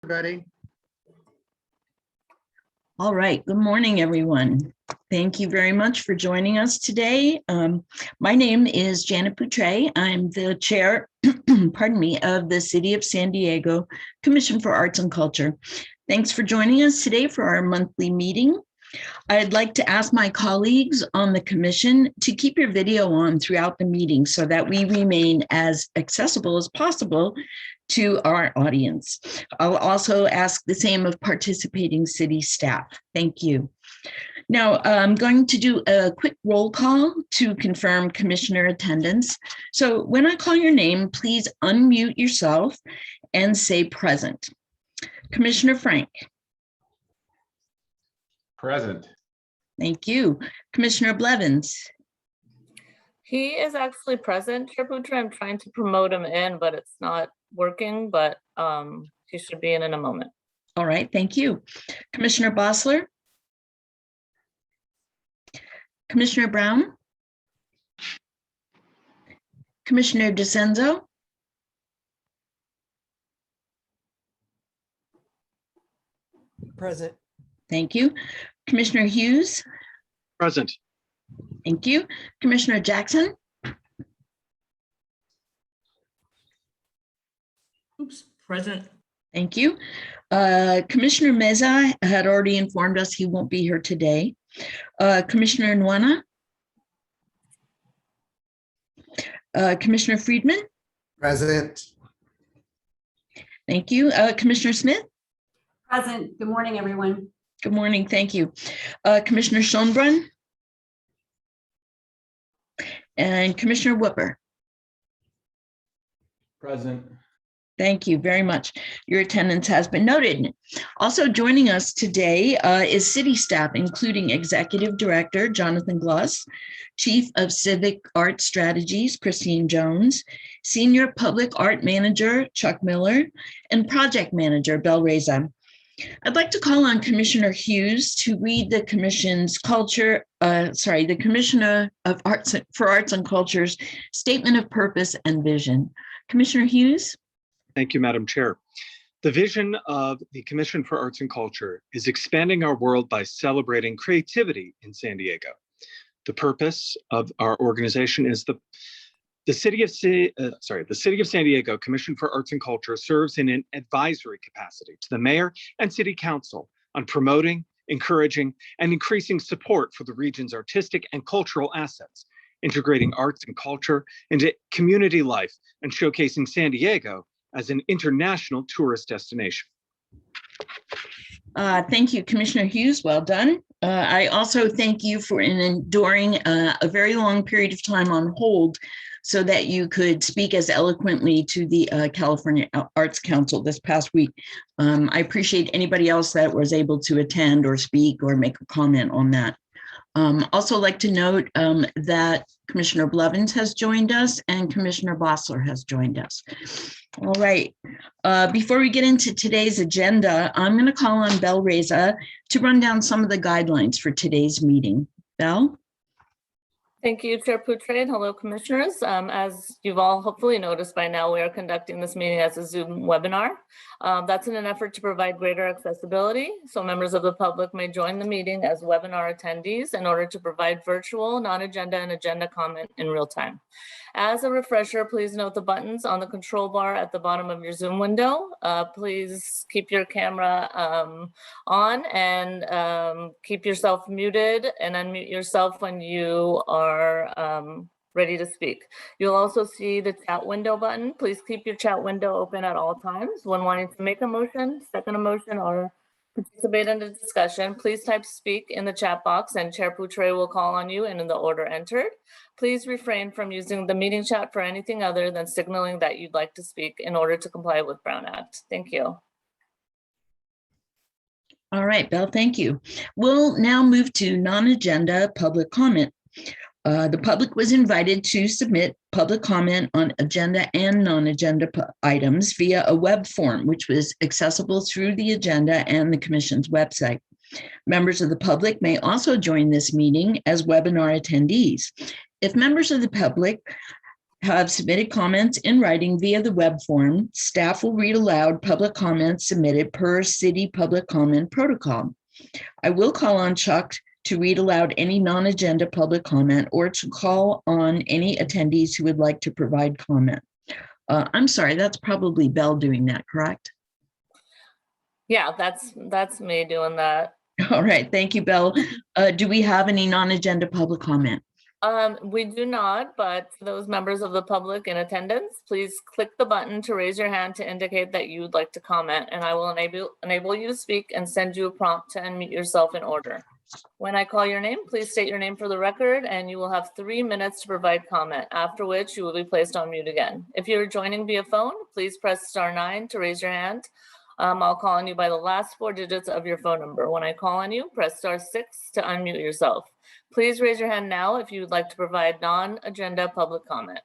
Everybody. All right. Good morning, everyone. Thank you very much for joining us today. My name is Janet Poutre. I'm the chair, pardon me, of the City of San Diego Commission for Arts and Culture. Thanks for joining us today for our monthly meeting. I'd like to ask my colleagues on the commission to keep your video on throughout the meeting so that we remain as accessible as possible to our audience. I'll also ask the same of participating city staff. Thank you. Now, I'm going to do a quick roll call to confirm commissioner attendance. So when I call your name, please unmute yourself and say present. Commissioner Frank. Present. Thank you. Commissioner Blevins. He is actually present, Chair Poutre. I'm trying to promote him in, but it's not working, but he should be in a moment. All right, thank you. Commissioner Bossler. Commissioner Brown. Commissioner DeCenzo. Present. Thank you. Commissioner Hughes. Present. Thank you. Commissioner Jackson. Oops, present. Thank you. Commissioner Meza had already informed us he won't be here today. Commissioner Nwana. Commissioner Friedman. Present. Thank you. Commissioner Smith. Present. Good morning, everyone. Good morning. Thank you. Commissioner Schonbrun. And Commissioner Whipper. Present. Thank you very much. Your attendance has been noted. Also joining us today is city staff, including Executive Director Jonathan Gloss, Chief of Civic Art Strategies Christine Jones, Senior Public Art Manager Chuck Miller, and Project Manager Bel Reza. I'd like to call on Commissioner Hughes to read the Commission's the Commissioner of Arts for Arts and Culture's Statement of Purpose and Vision. Commissioner Hughes. Thank you, Madam Chair. The vision of the Commission for Arts and Culture is expanding our world by celebrating creativity in San Diego. The purpose of our organization is the City of San Diego Commission for Arts and Culture serves in an advisory capacity to the Mayor and City Council on promoting, encouraging, and increasing support for the region's artistic and cultural assets, integrating arts and culture into community life, and showcasing San Diego as an international tourist destination. Thank you, Commissioner Hughes. Well done. I also thank you for enduring a very long period of time on hold so that you could speak as eloquently to the California Arts Council this past week. I appreciate anybody else that was able to attend or speak or make a comment on that. Also like to note that Commissioner Blevins has joined us and Commissioner Bossler has joined us. All right, before we get into today's agenda, I'm going to call on Bel Reza to run down some of the guidelines for today's meeting. Bel? Thank you, Chair Poutre, and hello, commissioners. As you've all hopefully noticed by now, we are conducting this meeting as a Zoom webinar. That's in an effort to provide greater accessibility, so members of the public may join the meeting as webinar attendees in order to provide virtual, non-agenda, and agenda comment in real time. As a refresher, please note the buttons on the control bar at the bottom of your Zoom window. Please keep your camera on and keep yourself muted and unmute yourself when you are ready to speak. You'll also see the chat window button. Please keep your chat window open at all times. When wanting to make a motion, second a motion, or participate in the discussion, please type speak in the chat box and Chair Poutre will call on you and in the order entered. Please refrain from using the meeting chat for anything other than signaling that you'd like to speak in order to comply with Brown Act. Thank you. All right, Bel, thank you. We'll now move to non-agenda public comment. The public was invited to submit public comment on agenda and non-agenda items via a web form, which was accessible through the agenda and the Commission's website. Members of the public may also join this meeting as webinar attendees. If members of the public have submitted comments in writing via the web form, staff will read aloud public comments submitted per city public comment protocol. I will call on Chuck to read aloud any non-agenda public comment or to call on any attendees who would like to provide comment. I'm sorry, that's probably Belle doing that, correct? Yeah, that's me doing that. All right, thank you, Belle. Do we have any non-agenda public comment? We do not, but for those members of the public in attendance, please click the button to raise your hand to indicate that you would like to comment, and I will enable you to speak and send you a prompt to unmute yourself in order. When I call your name, please state your name for the record, and you will have 3 minutes to provide comment, after which you will be placed on mute again. If you're joining via phone, please press *9 to raise your hand. I'll call on you by the last 4 digits of your phone number. When I call on you, press *6 to unmute yourself. Please raise your hand now if you would like to provide non-agenda public comment.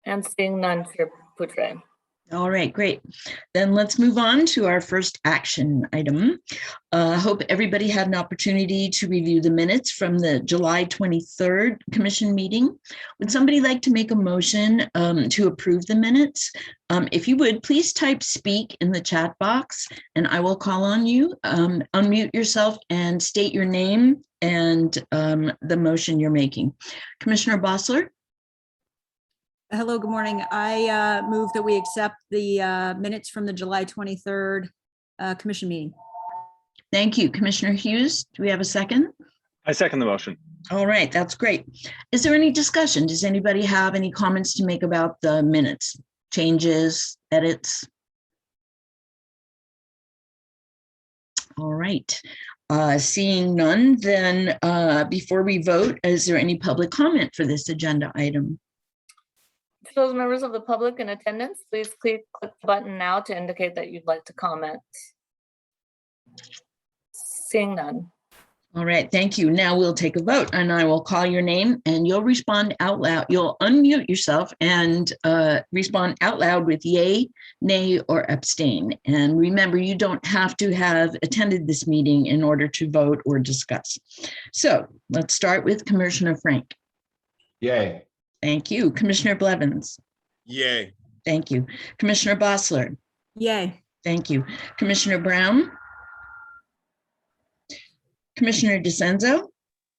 And seeing none, Chair Poutre. All right, great. Then let's move on to our first action item. I hope everybody had an opportunity to review the minutes from the July 23rd commission meeting. Would somebody like to make a motion to approve the minutes? If you would, please type speak in the chat box and I will call on you. Unmute yourself and state your name and the motion you're making. Commissioner Bossler? Hello, good morning. I move that we accept the minutes from the July 23rd commission meeting. Thank you. Commissioner Hughes, do we have a second? I second the motion. All right, that's great. Is there any discussion? Does anybody have any comments to make about the minutes, changes, edits? All right. Seeing none, then before we vote, is there any public comment for this agenda item? To those members of the public in attendance, please click the button now to indicate that you'd like to comment. Seeing none. All right, thank you. Now we'll take a vote and I will call your name and you'll respond out loud. You'll unmute yourself and respond out loud with yay, nay, or abstain. And remember, you don't have to have attended this meeting in order to vote or discuss. So let's start with Commissioner Frank. Yay. Thank you. Commissioner Blevins. Yay. Thank you. Commissioner Bossler. Yay. Thank you. Commissioner Brown. Commissioner DeCenzo.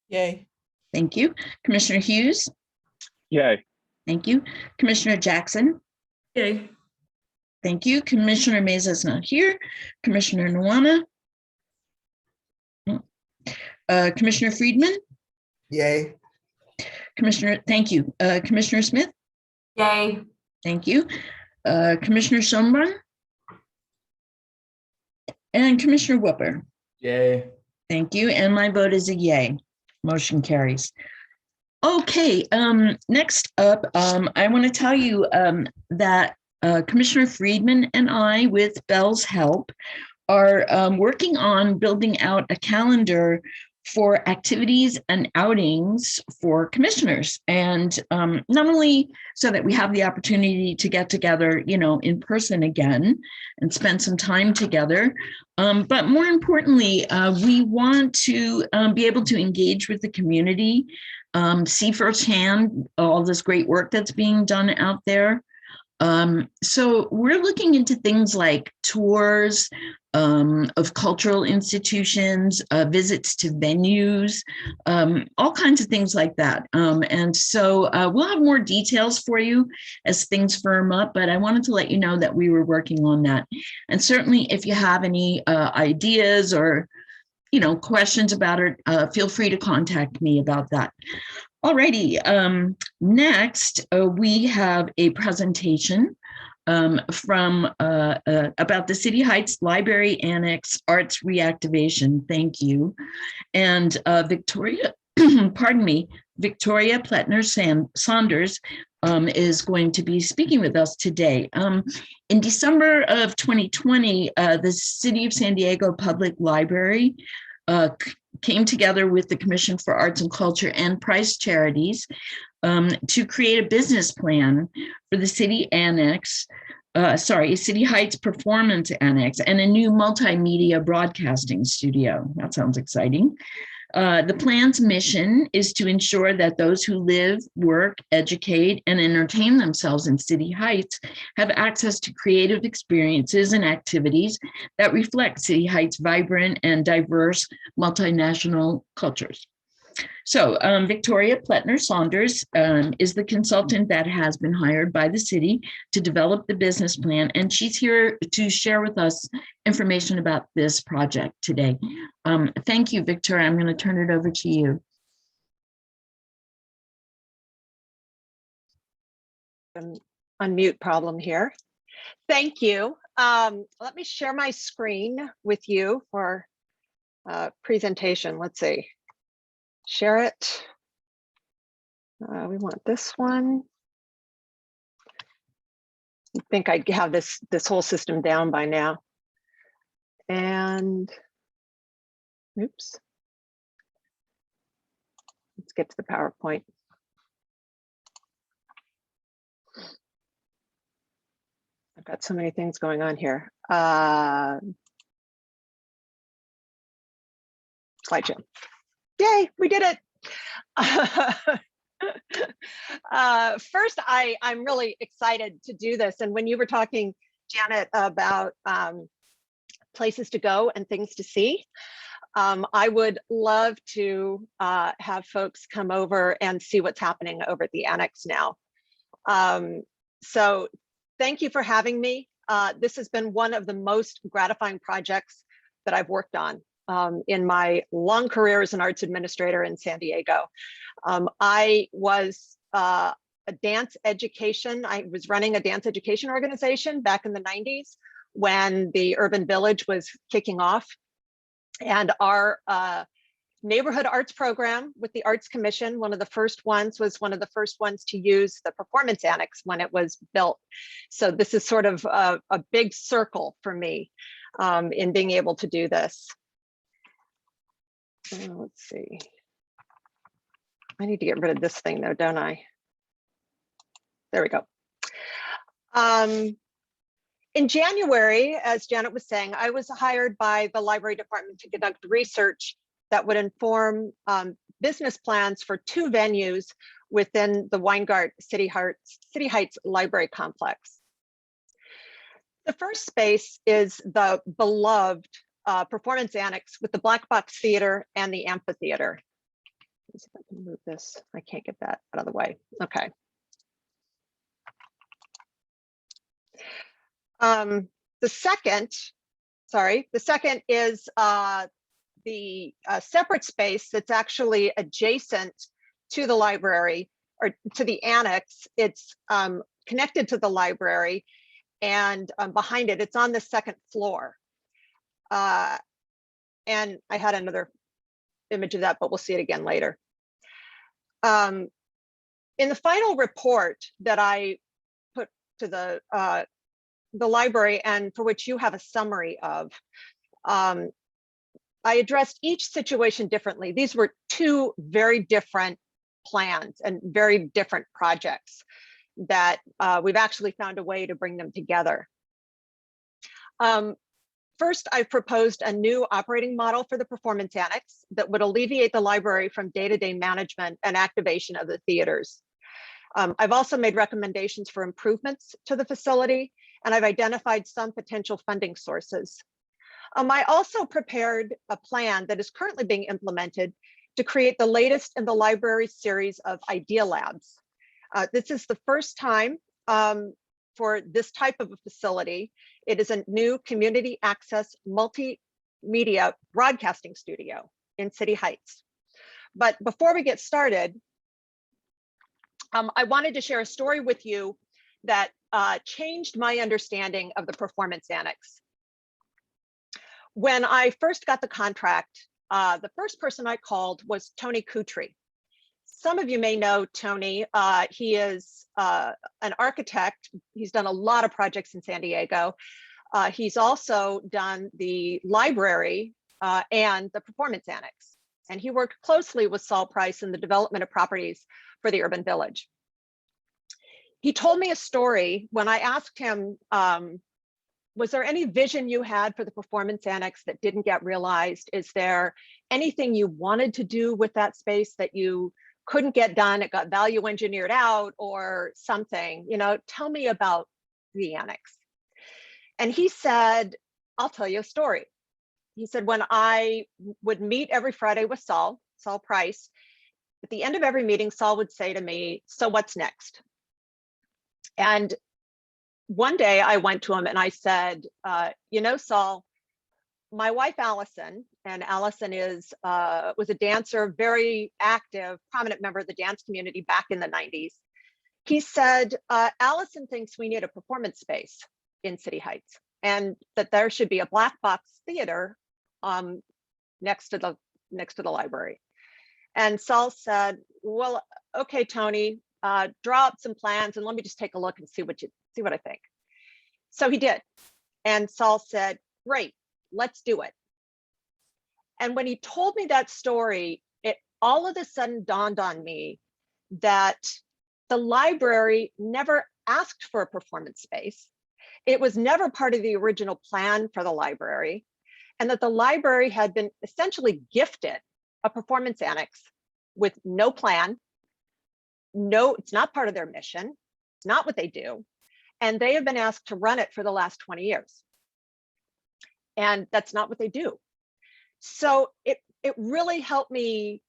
Yay. Thank you. Commissioner Hughes. Yay. Thank you. Commissioner Jackson. Yay. Thank you. Commissioner Meza is not here. Commissioner Nwana. Commissioner Friedman. Yay. Commissioner, thank you. Commissioner Smith. Yay. Thank you. Commissioner Schonbrun. And Commissioner Whooper. Yay. Thank you. And my vote is a yay. Motion carries. Okay, next up, I want to tell you that Commissioner Friedman and I, with Belle's help, are working on building out a calendar for activities and outings for commissioners. And not only so that we have the opportunity to get together, you know, in person again and spend some time together, but more importantly, we want to be able to engage with the community, see firsthand all this great work that's being done out there. So we're looking into things like tours of cultural institutions, visits to venues, all kinds of things like that. And so we'll have more details for you as things firm up, but I wanted to let you know that we were working on that. And certainly if you have any ideas or, you know, questions about it, feel free to contact me about that. Alrighty, next we have a presentation from about the City Heights Library Annex Arts Reactivation. Thank you. And Victoria, pardon me, Victoria Pletner-Saunders is going to be speaking with us today. In December of 2020, the City of San Diego Public Library came together with the Commission for Arts and Culture and Price Charities to create a business plan for the City Heights Performance Annex and a new multimedia broadcasting studio. That sounds exciting. The plan's mission is to ensure that those who live, work, educate, and entertain themselves in City Heights have access to creative experiences and activities that reflect City Heights' vibrant and diverse multinational cultures. So Victoria Pletner Saunders is the consultant that has been hired by the city to develop the business plan, and she's here to share with us information about this project today. Thank you, Victoria. I'm going to turn it over to you. Unmute problem here. Thank you. Let me share my screen with you for presentation. Let's see. Share it. We want this one. I think I'd have this whole system down by now. And oops. Let's get to the PowerPoint. I've got so many things going on here. Slideshow. Yay, we did it. First, I'm really excited to do this. And when you were talking, Janet, about places to go and things to see, I would love to have folks come over and see what's happening over at the annex now. So thank you for having me. This has been one of the most gratifying projects that I've worked on in my long career as an arts administrator in San Diego. I was I was running a dance education organization back in the 90s when the Urban Village was kicking off. And our neighborhood arts program with the Arts Commission, was one of the first ones to use the performance annex when it was built. So this is sort of a big circle for me in being able to do this. Let's see. I need to get rid of this thing though, don't I? There we go. In January, as Janet was saying, I was hired by the library department to conduct research that would inform business plans for 2 venues within the Weingart City Heights Library Complex. The first space is the beloved performance annex with the Black Box Theater and the amphitheater. Let's see if I can move this. I can't get that out of the way. Okay. The second is the separate space that's actually adjacent to the library or to the annex. It's connected to the library, and behind it, it's on the 2nd floor. And I had another image of that, but we'll see it again later. In the final report that I put to the library, and for which you have a summary of, I addressed each situation differently. These were 2 very different plans and very different projects that we've actually found a way to bring them together. First, I've proposed a new operating model for the performance annex that would alleviate the library from day-to-day management and activation of the theaters. I've also made recommendations for improvements to the facility, and I've identified some potential funding sources. I also prepared a plan that is currently being implemented to create the latest in the library series of Idea Labs. This is the first time for this type of a facility. It is a new community access multimedia broadcasting studio in City Heights. But before we get started, I wanted to share a story with you that changed my understanding of the performance annex. When I first got the contract, the first person I called was Tony Kutry. Some of you may know Tony. He is an architect. He's done a lot of projects in San Diego. He's also done the library and the performance annex. And he worked closely with Saul Price in the development of properties for the Urban Village. He told me a story when I asked him Was there any vision you had for the performance annex that didn't get realized? Is there anything you wanted to do with that space that you couldn't get done? It got value engineered out or something, tell me about the annex. And he said, I'll tell you a story. He said, when I would meet every Friday with Saul Price, at the end of every meeting, Saul would say to me, so what's next? And one day I went to him and I said, Saul, my wife, Allison, and Allison was a dancer, very active, prominent member of the dance community back in the 90s. He said, Allison thinks we need a performance space in City Heights and that there should be a black box theater next to the library. And Saul said, well, okay, Tony, draw up some plans and let me just take a look and see what I think. So he did. And Saul said, great, let's do it. And when he told me that story, it all of a sudden dawned on me that the library never asked for a performance space. It was never part of the original plan for the library, and that the library had been essentially gifted a performance annex with no plan. No, it's not part of their mission. It's not what they do. And they have been asked to run it for the last 20 years. And that's not what they do. So it really helped me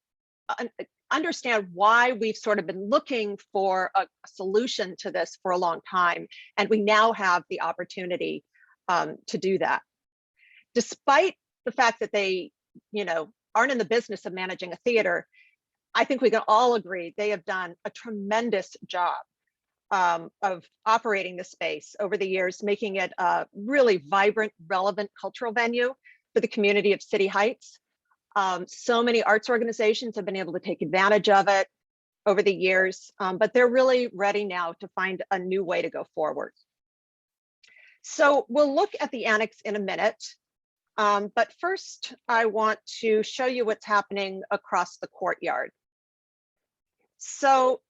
understand why we've sort of been looking for a solution to this for a long time. And we now have the opportunity to do that. Despite the fact that they, aren't in the business of managing a theater, I think we can all agree they have done a tremendous job of operating the space over the years, making it a really vibrant, relevant cultural venue for the community of City Heights. So many arts organizations have been able to take advantage of it over the years, but they're really ready now to find a new way to go forward. So we'll look at the annex in a minute, but first I want to show you what's happening across the courtyard. So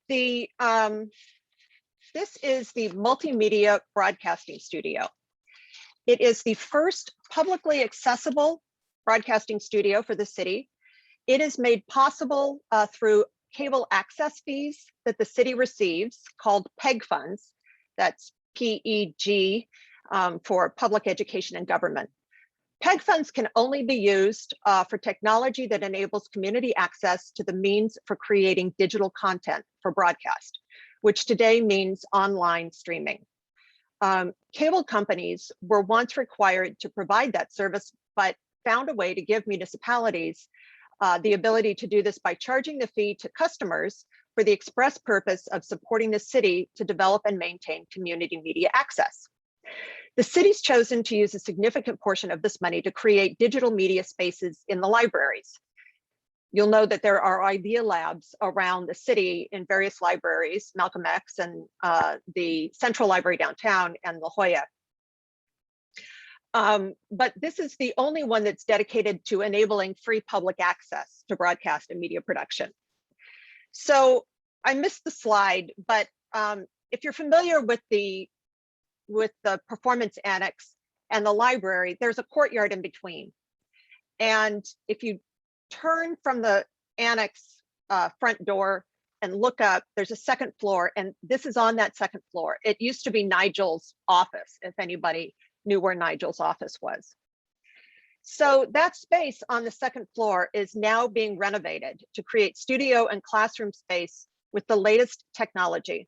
this is the multimedia broadcasting studio. It is the first publicly accessible broadcasting studio for the city. It is made possible through cable access fees that the city receives called PEG funds. That's PEG for public education and government. PEG funds can only be used for technology that enables community access to the means for creating digital content for broadcast, which today means online streaming. Cable companies were once required to provide that service, but found a way to give municipalities the ability to do this by charging the fee to customers for the express purpose of supporting the city to develop and maintain community media access. The city's chosen to use a significant portion of this money to create digital media spaces in the libraries. You'll know that there are idea labs around the city in various libraries, Malcolm X and the Central Library downtown and La Jolla. But this is the only one that's dedicated to enabling free public access to broadcast and media production. So I missed the slide, but if you're familiar with the performance annex and the library, there's a courtyard in between. And if you turn from the annex front door and look up, there's a second floor, and this is on that second floor. It used to be Nigel's office, if anybody knew where Nigel's office was. So that space on the second floor is now being renovated to create studio and classroom space with the latest technology.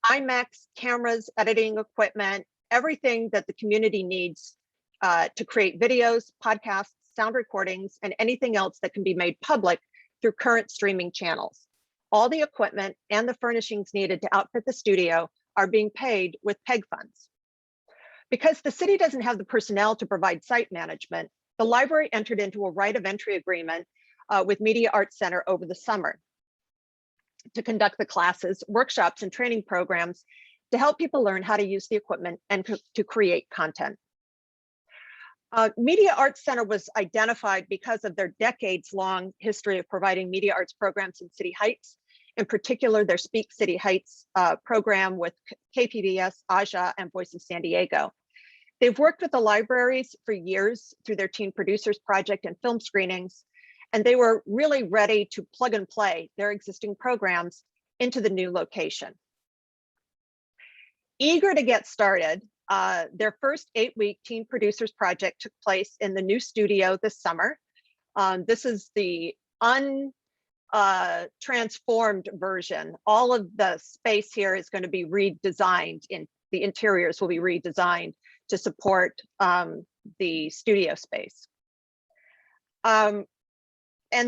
IMAX cameras, editing equipment, everything that the community needs to create videos, podcasts, sound recordings, and anything else that can be made public through current streaming channels. All the equipment and the furnishings needed to outfit the studio are being paid with PEG funds. Because the city doesn't have the personnel to provide site management, the library entered into a right of entry agreement with Media Arts Center over the summer to conduct the classes, workshops, and training programs to help people learn how to use the equipment and to create content. Media Arts Center was identified because of their decades-long history of providing media arts programs in City Heights in particular their Speak City Heights program with KPBS, Aja, and Voice of San Diego. They've worked with the libraries for years through their Teen Producers Project and film screenings, and they were really ready to plug and play their existing programs into the new location. Eager to get started, their first 8-week Teen Producers Project took place in the new studio this summer. This is the transformed version. All of the space here is going to be redesigned. The interiors will be redesigned to support the studio space. And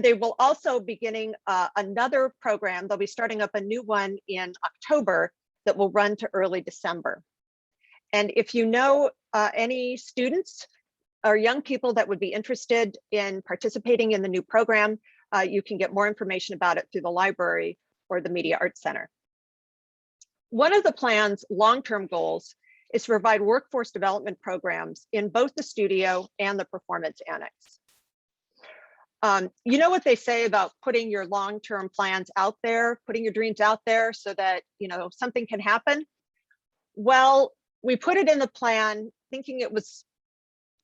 they will also be beginning another program. They'll be starting up a new one in October that will run to early December. And if you know any students or young people that would be interested in participating in the new program, you can get more information about it through the library or the Media Arts Center. One of the plan's long-term goals is to provide workforce development programs in both the studio and the performance annex. You know what they say about putting your long-term plans out there, putting your dreams out there so that something can happen? Well, we put it in the plan thinking it was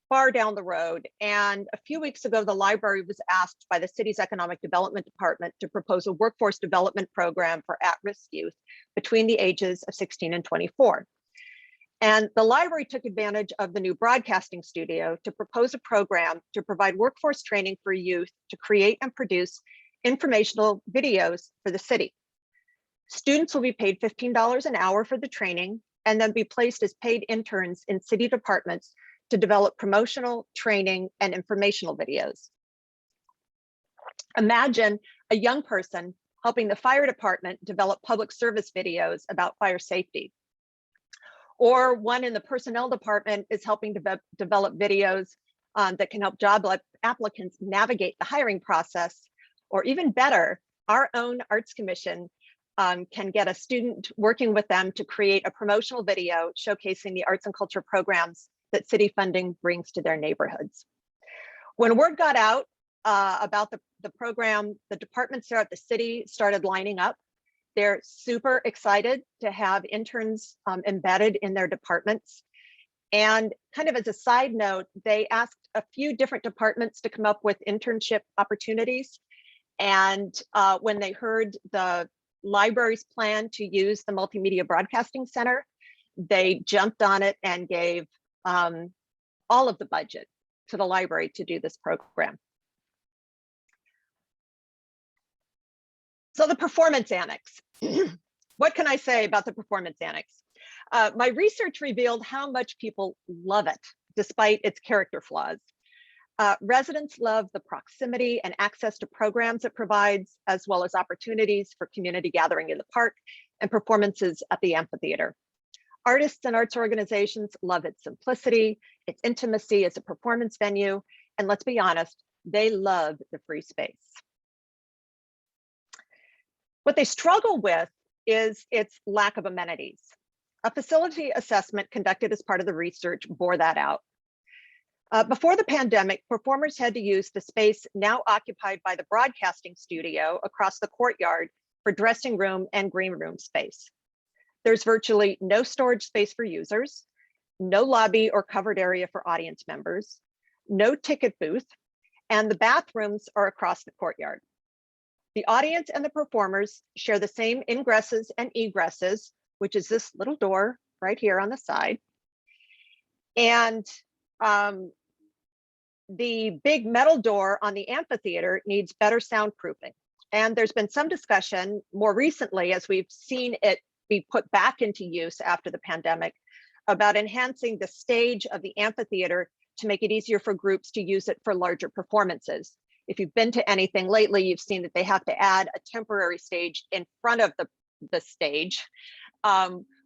far down the road. And a few weeks ago, the library was asked by the city's economic development department to propose a workforce development program for at-risk youth between the ages of 16 and 24. And the library took advantage of the new broadcasting studio to propose a program to provide workforce training for youth to create and produce informational videos for the city. Students will be paid $15 an hour for the training and then be placed as paid interns in city departments to develop promotional, training, and informational videos. Imagine a young person helping the fire department develop public service videos about fire safety. Or one in the personnel department is helping develop videos that can help job applicants navigate the hiring process. Or even better, our own Arts Commission can get a student working with them to create a promotional video showcasing the arts and culture programs that city funding brings to their neighborhoods. When word got out about the program, the departments there at the city started lining up. They're super excited to have interns embedded in their departments. And kind of as a side note, they asked a few different departments to come up with internship opportunities. And when they heard the library's plan to use the Multimedia Broadcasting Center, they jumped on it and gave all of the budget to the library to do this program. So the performance annex. What can I say about the performance annex? My research revealed how much people love it, despite its character flaws. Residents love the proximity and access to programs it provides, as well as opportunities for community gathering in the park and performances at the amphitheater. Artists and arts organizations love its simplicity, its intimacy as a performance venue, and let's be honest, they love the free space. What they struggle with is its lack of amenities. A facility assessment conducted as part of the research bore that out. Before the pandemic, performers had to use the space now occupied by the broadcasting studio across the courtyard for dressing room and green room space. There's virtually no storage space for users, no lobby or covered area for audience members, no ticket booth, and the bathrooms are across the courtyard. The audience and the performers share the same ingresses and egresses, which is this little door right here on the side. And the big metal door on the amphitheater needs better soundproofing. And there's been some discussion more recently, as we've seen it be put back into use after the pandemic, about enhancing the stage of the amphitheater to make it easier for groups to use it for larger performances. If you've been to anything lately, you've seen that they have to add a temporary stage in front of the stage,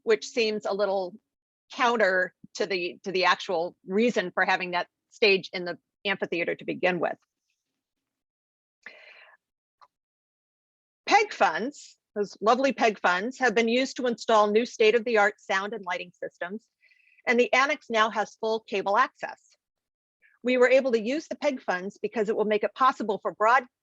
which seems a little counter to the actual reason for having that stage in the amphitheater to begin with. PEG funds, those lovely PEG funds, have been used to install new state-of-the-art sound and lighting systems, and the annex now has full cable access. We were able to use the PEG funds because it will make it possible for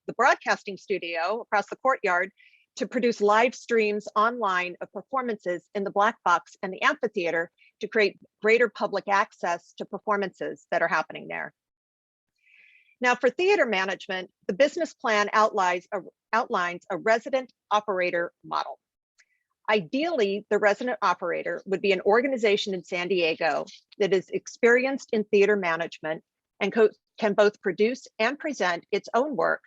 the broadcasting studio across the courtyard to produce live streams online of performances in the Black Box and the amphitheater to create greater public access to performances that are happening there. Now, for theater management, the business plan outlines a resident operator model. Ideally, the resident operator would be an organization in San Diego that is experienced in theater management and can both produce and present its own work,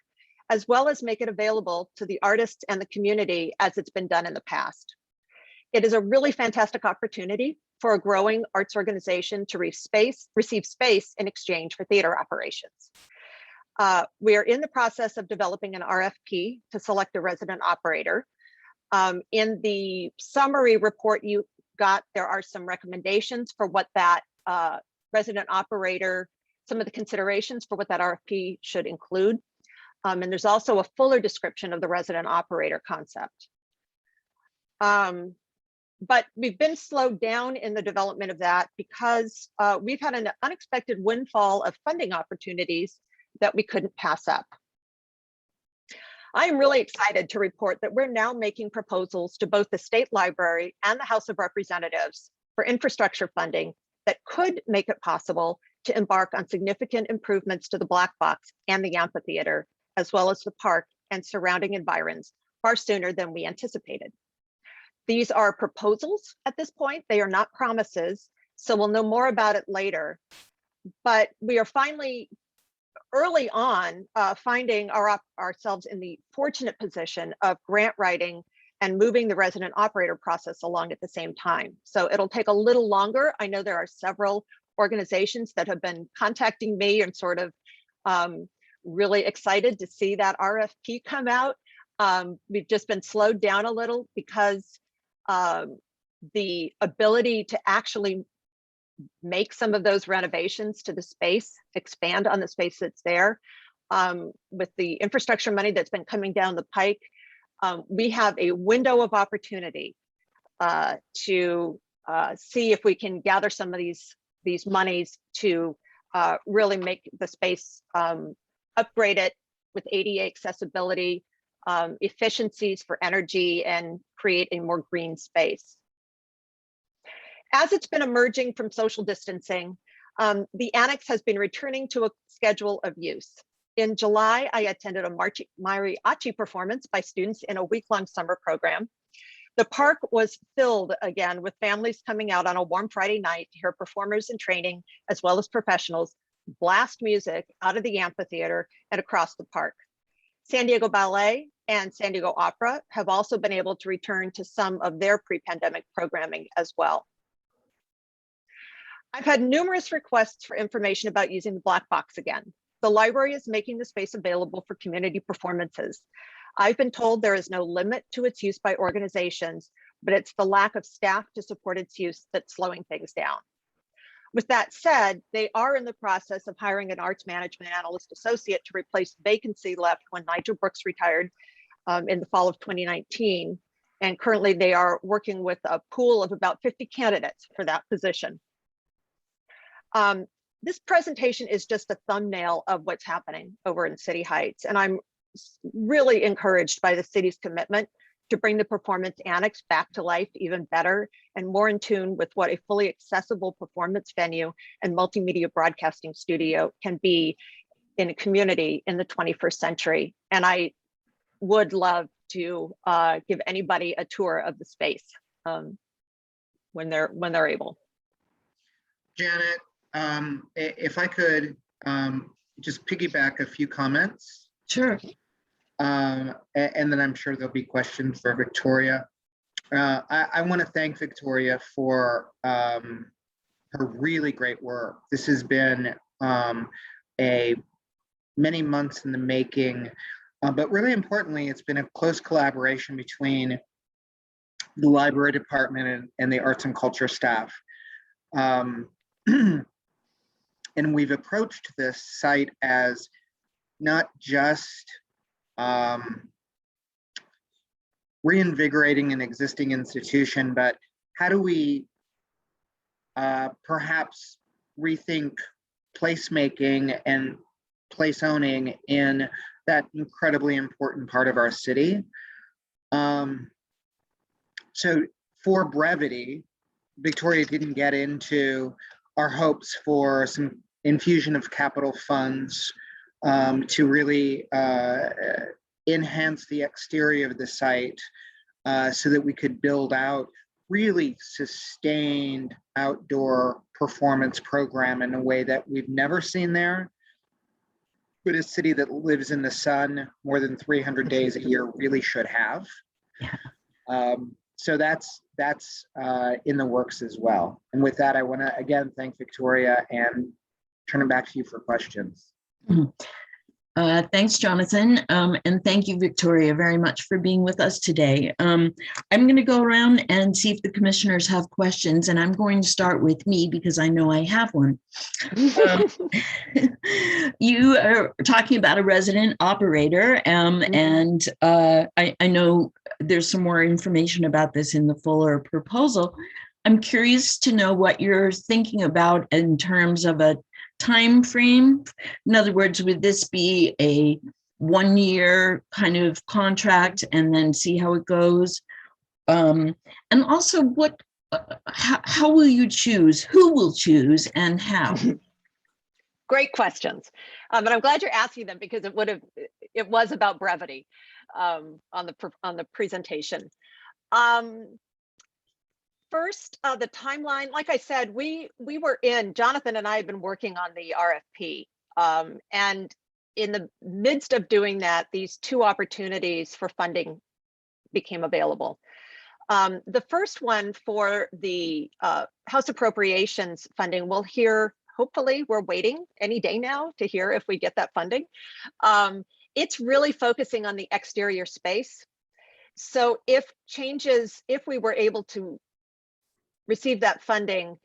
as well as make it available to the artists and the community as it's been done in the past. It is a really fantastic opportunity for a growing arts organization to receive space in exchange for theater operations. We are in the process of developing an RFP to select a resident operator. In the summary report you got, there are some recommendations for what that resident operator, some of the considerations for what that RFP should include. And there's also a fuller description of the resident operator concept. But we've been slowed down in the development of that because we've had an unexpected windfall of funding opportunities that we couldn't pass up. I am really excited to report that we're now making proposals to both the State Library and the House of Representatives for infrastructure funding that could make it possible to embark on significant improvements to the Black Box and the amphitheater, as well as the park and surrounding environs, far sooner than we anticipated. These are proposals at this point. They are not promises, so we'll know more about it later. But we are finally, early on, finding ourselves in the fortunate position of grant writing and moving the resident operator process along at the same time. So it'll take a little longer. I know there are several organizations that have been contacting me and sort of really excited to see that RFP come out. We've just been slowed down a little because the ability to actually make some of those renovations to the space, expand on the space that's there. With the infrastructure money that's been coming down the pike, we have a window of opportunity to see if we can gather some of these monies to really make the space, upgrade it with ADA accessibility, efficiencies for energy, and create a more green space. As it's been emerging from social distancing, the annex has been returning to a schedule of use. In July, I attended a mariachi performance by students in a week-long summer program. The park was filled again with families coming out on a warm Friday night to hear performers in training, as well as professionals, blast music out of the amphitheater and across the park. San Diego Ballet and San Diego Opera have also been able to return to some of their pre-pandemic programming as well. I've had numerous requests for information about using the Black Box again. The library is making the space available for community performances. I've been told there is no limit to its use by organizations, but it's the lack of staff to support its use that's slowing things down. With that said, they are in the process of hiring an arts management analyst associate to replace vacancy left when Nigel Brooks retired in the fall of 2019. And currently they are working with a pool of about 50 candidates for that position. This presentation is just a thumbnail of what's happening over in City Heights. And I'm really encouraged by the city's commitment to bring the performance annex back to life even better and more in tune with what a fully accessible performance venue and multimedia broadcasting studio can be in a community in the 21st century. And I would love to give anybody a tour of the space when they're able. Janet, if I could just piggyback a few comments. Sure. And then I'm sure there'll be questions for Victoria. I want to thank Victoria for her really great work. This has been many months in the making, but really importantly, it's been a close collaboration between the library department and the arts and culture staff. And we've approached this site as not just reinvigorating an existing institution, but how do we perhaps rethink placemaking and place owning in that incredibly important part of our city. So for brevity, Victoria didn't get into our hopes for some infusion of capital funds to really enhance the exterior of the site so that we could build out really sustained outdoor performance program in a way that we've never seen there. But a city that lives in the sun more than 300 days a year really should have. So that's in the works as well. And with that, I want to again thank Victoria and turn it back to you for questions. Thanks, Jonathan. And thank you, Victoria, very much for being with us today. I'm going to go around and see if the commissioners have questions, and I'm going to start with me because I know I have one. You are talking about a resident operator, and I know there's some more information about this in the fuller proposal. I'm curious to know what you're thinking about in terms of a time frame. In other words, would this be a 1-year kind of contract and then see how it goes? And also, how will you choose? Who will choose and how? Great questions, but I'm glad you're asking them because it was about brevity on the presentation. First, the timeline, like I said, Jonathan and I have been working on the RFP. And in the midst of doing that, these 2 opportunities for funding became available. The first one for the House Appropriations funding, we'll hear, hopefully we're waiting any day now to hear if we get that funding. It's really focusing on the exterior space. So if we were able to receive that funding,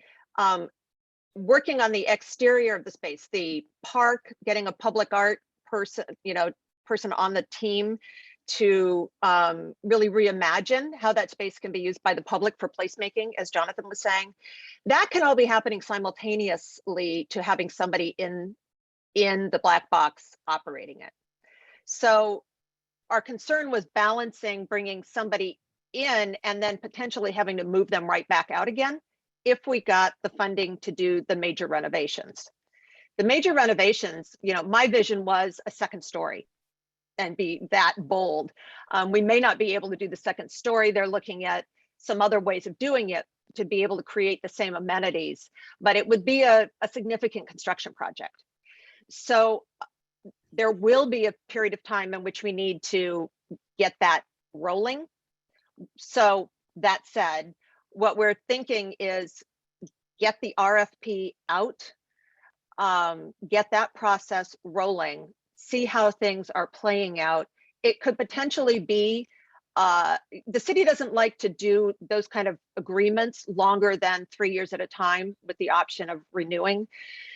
working on the exterior of the space, the park, getting a public art person on the team to really reimagine how that space can be used by the public for placemaking, as Jonathan was saying. That can all be happening simultaneously to having somebody in the black box operating it. So our concern was balancing bringing somebody in and then potentially having to move them right back out again if we got the funding to do the major renovations. The major renovations, my vision was a 2nd story and be that bold. We may not be able to do the 2nd story. They're looking at some other ways of doing it to be able to create the same amenities, but it would be a significant construction project. So there will be a period of time in which we need to get that rolling. So that said, what we're thinking is get the RFP out, get that process rolling, see how things are playing out. It could potentially be, the city doesn't like to do those kind of agreements longer than 3 years at a time with the option of renewing.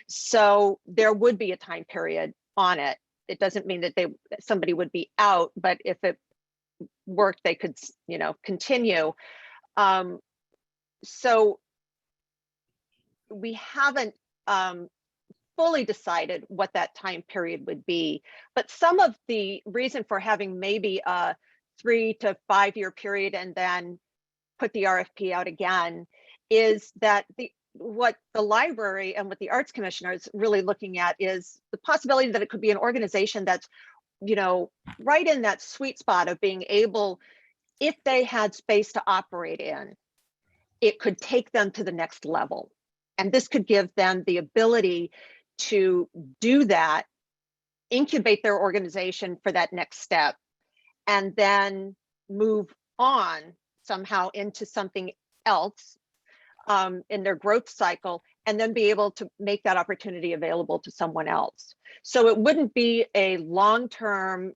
So there would be a time period on it. It doesn't mean that somebody would be out, but if it worked, they could, continue. So we haven't fully decided what that time period would be, but some of the reason for having maybe a 3 to 5 year period and then put the RFP out again is that what the library and what the Arts Commissioner is really looking at is the possibility that it could be an organization that's right in that sweet spot of being able, if they had space to operate in, it could take them to the next level. And this could give them the ability to do that, incubate their organization for that next step, and then move on somehow into something else in their growth cycle, and then be able to make that opportunity available to someone else. So it wouldn't be a long-term,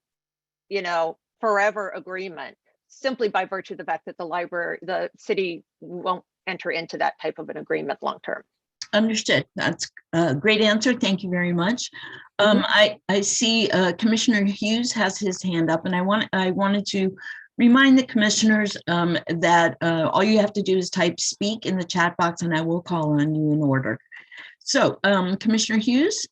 forever agreement, simply by virtue of the fact that the city won't enter into that type of an agreement long-term. Understood. That's a great answer. Thank you very much. I see Commissioner Hughes has his hand up, and I wanted to remind the commissioners that all you have to do is type speak in the chat box, and I will call on you in order. So, Commissioner Hughes.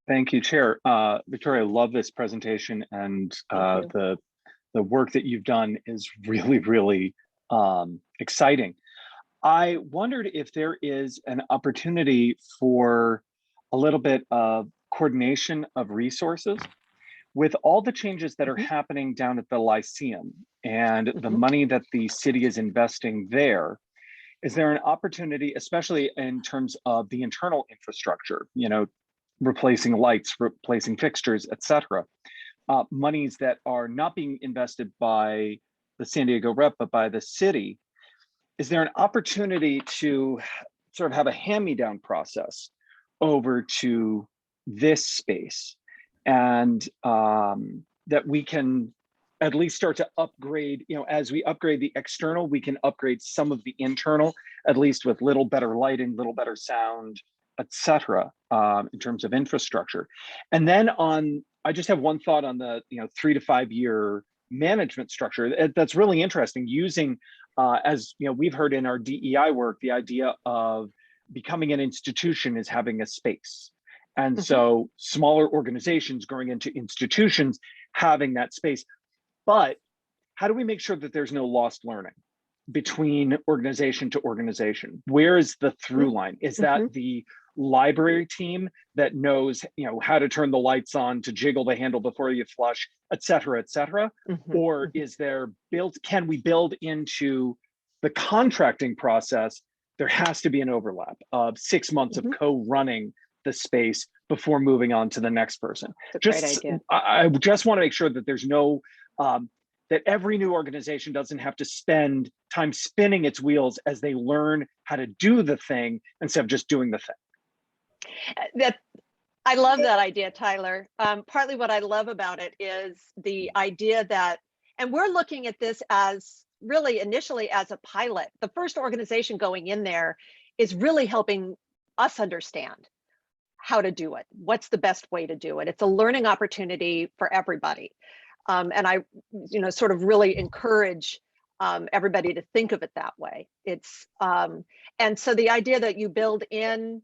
Thank you, Chair. Victoria, love this presentation and the the work that you've done is really, really exciting. I wondered if there is an opportunity for a little bit of coordination of resources with all the changes that are happening down at the Lyceum and the money that the city is investing there. Is there an opportunity, especially in terms of the internal infrastructure, you know, replacing lights, replacing fixtures, et cetera, monies that are not being invested by the San Diego rep, but by the city? Is there an opportunity to sort of have a hand-me-down process over to this space, and that we can at least start to upgrade, you know, as we upgrade the external, we can upgrade some of the internal, at least with little better lighting, little better sound, et cetera, in terms of infrastructure. And then I just have one thought on the, you know, 3 to 5 year management structure. That's really interesting, using, as you know, we've heard in our DEI work, the idea of becoming an institution is having a space. And so smaller organizations growing into institutions having that space. But how do we make sure that there's no lost learning between organization to organization? Where is the through line? Is that the library team that knows, you know, how to turn the lights on, to jiggle the handle before you flush, et cetera, et cetera? Or is there can we build into the contracting process? There has to be an overlap of 6 months of co-running the space before moving on to the next person. Great idea. I just want to make sure that there's no, that every new organization doesn't have to spend time spinning its wheels as they learn how to do the thing instead of just doing the thing. I love that idea, Tyler. Partly what I love about it is the idea that, and we're looking at this as really initially as a pilot. The first organization going in there is really helping us understand how to do it. What's the best way to do it? It's a learning opportunity for everybody. And I, you know, sort of really encourage everybody to think of it that way. It's, and so the idea that you build in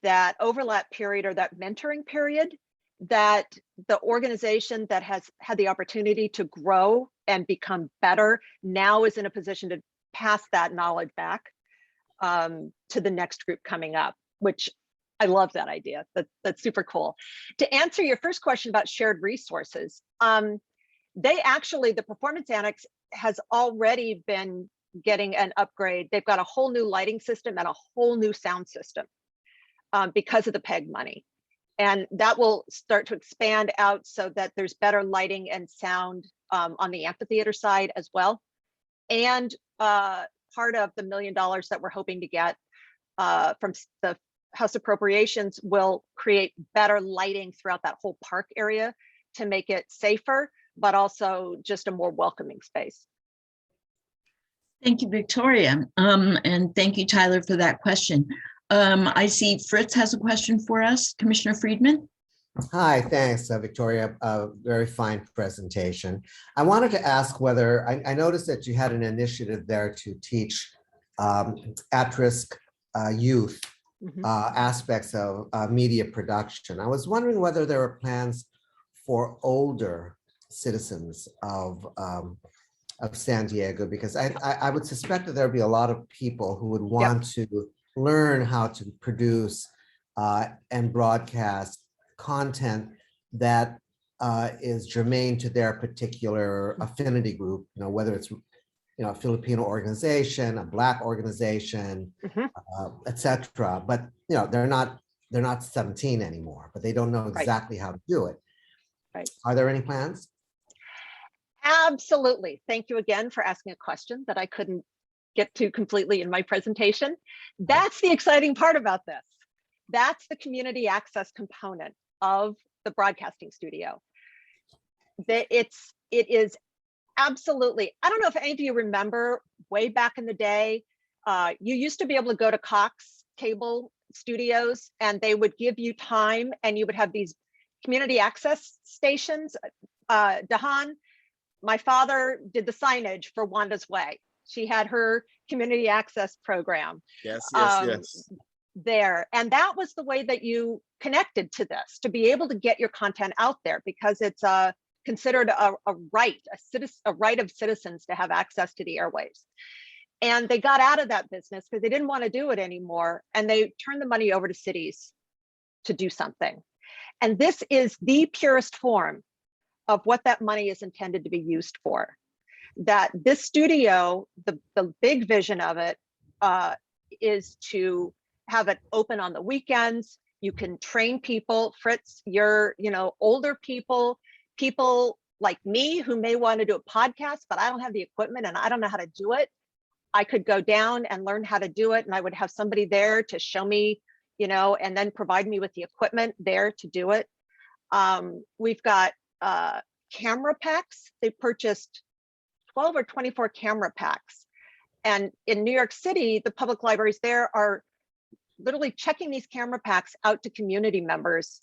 that overlap period or that mentoring period, that the organization that has had the opportunity to grow and become better now is in a position to pass that knowledge back to the next group coming up, which I love that idea. That's super cool. To answer your first question about shared resources, they actually, the Performance Annex has already been getting an upgrade. They've got a whole new lighting system and a whole new sound system because of the PEG money. And that will start to expand out so that there's better lighting and sound on the amphitheater side as well. And part of the $1 million that we're hoping to get from the House Appropriations will create better lighting throughout that whole park area to make it safer, but also just a more welcoming space. Thank you, Victoria. And thank you, Tyler, for that question. I see Fritz has a question for us. Commissioner Friedman. Hi, thanks, Victoria. Very fine presentation. I wanted to ask whether, I noticed that you had an initiative there to teach at-risk youth aspects of media production. I was wondering whether there are plans for older citizens of San Diego, because I would suspect that there would be a lot of people who would want to learn how to produce and broadcast content that is germane to their particular affinity group, you know, whether it's, you know, a Filipino organization, a Black organization, etc. But, you know, they're not 17 anymore, but they don't know exactly how to do it. Right. Are there any plans? Absolutely. Thank you again for asking a question that I couldn't get to completely in my presentation. That's the exciting part about this. That's the community access component of the broadcasting studio. It is absolutely, I don't know if any of you remember way back in the day, you used to be able to go to Cox cable studios and they would give you time and you would have these community access stations. Dahan, my father did the signage for Wanda's Way. She had her community access program. Yes. There. And that was the way that you connected to this, to be able to get your content out there, because it's considered a right, a right of citizens to have access to the airwaves. And they got out of that business because they didn't want to do it anymore. And they turned the money over to cities to do something. And this is the purest form of what that money is intended to be used for. That this studio, the big vision of it is to have it open on the weekends. You can train people. Fritz, you're, older people like me who may want to do a podcast, but I don't have the equipment and I don't know how to do it. I could go down and learn how to do it, and I would have somebody there to show me, and then provide me with the equipment there to do it. We've got camera packs. They purchased 12 or 24 camera packs. And in New York City, the public libraries there are literally checking these camera packs out to community members,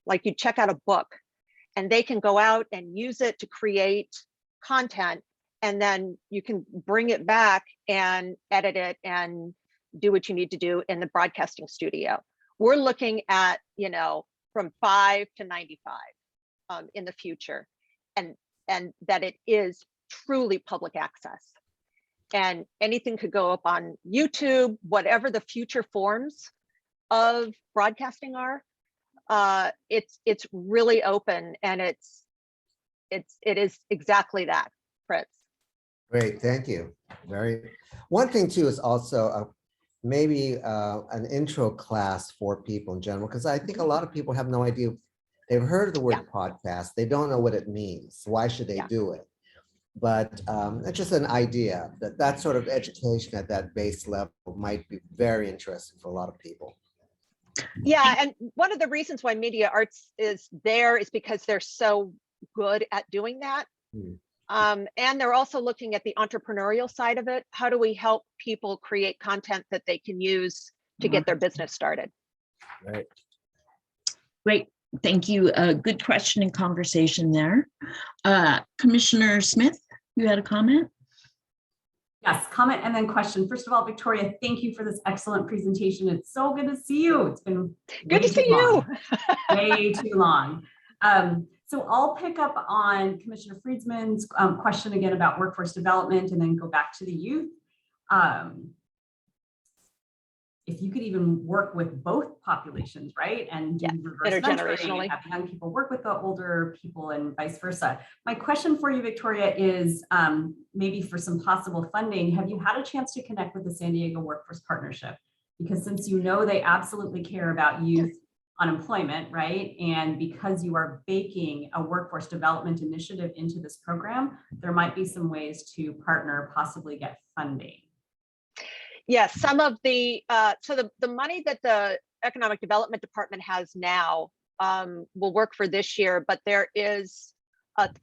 like you check out a book, and they can go out and use it to create content. And then you can bring it back and edit it and do what you need to do in the broadcasting studio. We're looking at, from 5 to 95 in the future, and that it is truly public access. And anything could go up on YouTube, whatever the future forms of broadcasting are. It's really open, and it is exactly that, Fritz. Great, thank you. One thing too is also maybe an intro class for people in general, because I think a lot of people have no idea. They've heard of the word podcast. They don't know what it means. Why should they do it? But it's just an idea that sort of education at that base level might be very interesting for a lot of people. Yeah, and one of the reasons why Media Arts is there is because they're so good at doing that. And they're also looking at the entrepreneurial side of it. How do we help people create content that they can use to get their business started? Right. Great. Thank you. Good question and conversation there. Commissioner Smith, you had a comment? Yes, comment and then question. First of all, Victoria, thank you for this excellent presentation. It's so good to see you. It's been good to see you. Way too long. So I'll pick up on Commissioner Friedman's question again about workforce development and then go back to the youth. If you could even work with both populations, right? And do reverse mentoring and have young people work with the older people and vice versa. My question for you, Victoria, is maybe for some possible funding, have you had a chance to connect with the San Diego Workforce Partnership? Because since they absolutely care about youth unemployment, right? And because you are baking a workforce development initiative into this program, there might be some ways to partner, possibly get funding. Yes, some of the, so the money that the Economic Development Department has now will work for this year, but there is an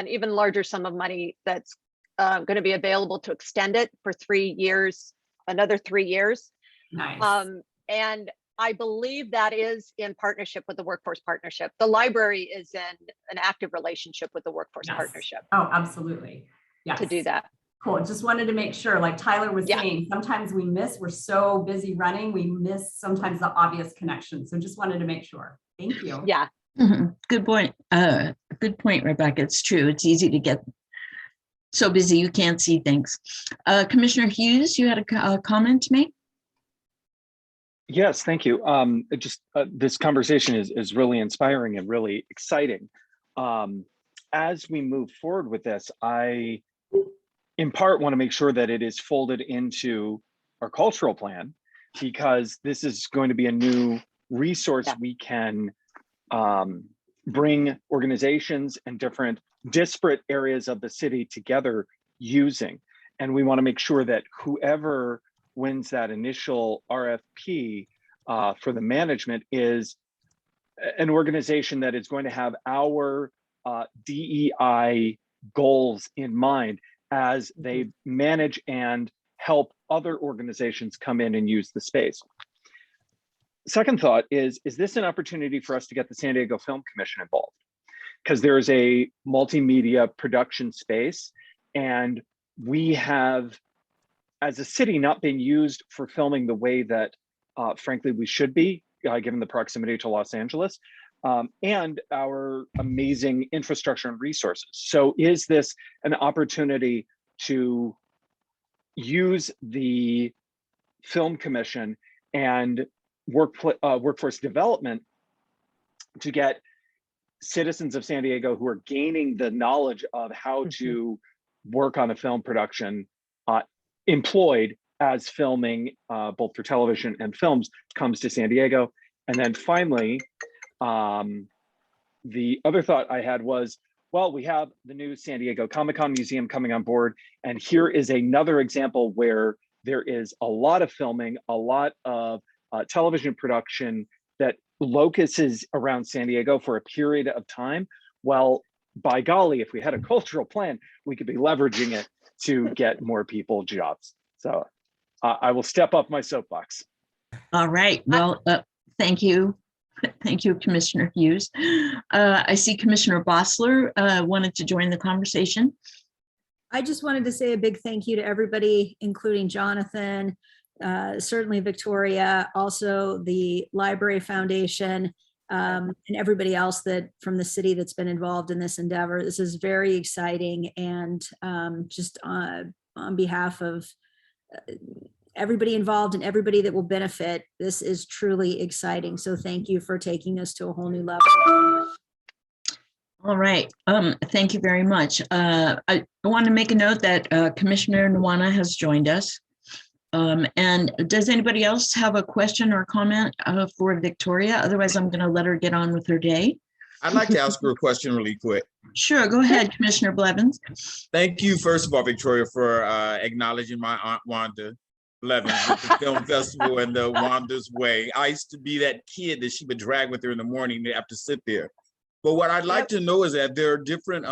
even larger sum of money that's going to be available to extend it for 3 years, another 3 years. Nice. And I believe that is in partnership with the Workforce Partnership. The library is in an active relationship with the Workforce Partnership. Oh, absolutely. Yes. To do that. Cool. Just wanted to make sure, like Tyler was saying, sometimes we miss, we're so busy running, we miss sometimes the obvious connection. So just wanted to make sure. Thank you. Yeah. Good point. Good point, Rebecca. It's true. It's easy to get so busy you can't see things. Commissioner Hughes, you had a comment to make? Yes, thank you. This conversation is really inspiring and really exciting. As we move forward with this, I, in part, want to make sure that it is folded into our cultural plan, because this is going to be a new resource we can bring organizations and different disparate areas of the city together using. And we want to make sure that whoever wins that initial RFP for the management is an organization that is going to have our DEI goals in mind as they manage and help other organizations come in and use the space. Second thought is this an opportunity for us to get the San Diego Film Commission involved? Because there is a multimedia production space, and we have, as a city, not been used for filming the way that, frankly, we should be, given the proximity to Los Angeles. and our amazing infrastructure and resources. So is this an opportunity to use the Film Commission and workforce development to get citizens of San Diego who are gaining the knowledge of how to work on a film production employed as filming both for television and films comes to San Diego? And then finally, the other thought I had was, well, we have the new San Diego Comic-Con Museum coming on board, and here is another example where there is a lot of filming, a lot of television production that locuses around San Diego for a period of time. Well, by golly, if we had a cultural plan, we could be leveraging it to get more people jobs. So I will step off my soapbox. All right. Well, thank you. Thank you, Commissioner Hughes. I see Commissioner Bossler wanted to join the conversation. I just wanted to say a big thank you to everybody, including Jonathan, certainly Victoria, also the Library Foundation, and everybody else that from the city that's been involved in this endeavor. This is very exciting, and just on behalf of everybody involved and everybody that will benefit, this is truly exciting. So thank you for taking us to a whole new level. All right. Thank you very much. I want to make a note that Commissioner Nwana has joined us. And does anybody else have a question or comment for Victoria? Otherwise, I'm going to let her get on with her day. I'd like to ask her a question really quick. Sure. Go ahead, Commissioner Blevins. Thank you, first of all, Victoria, for acknowledging my Aunt Wanda Blevins with the film festival and the Wanda's Way. I used to be that kid that she would drag with her in the morning to have to sit there. But what I'd like to know is that there are different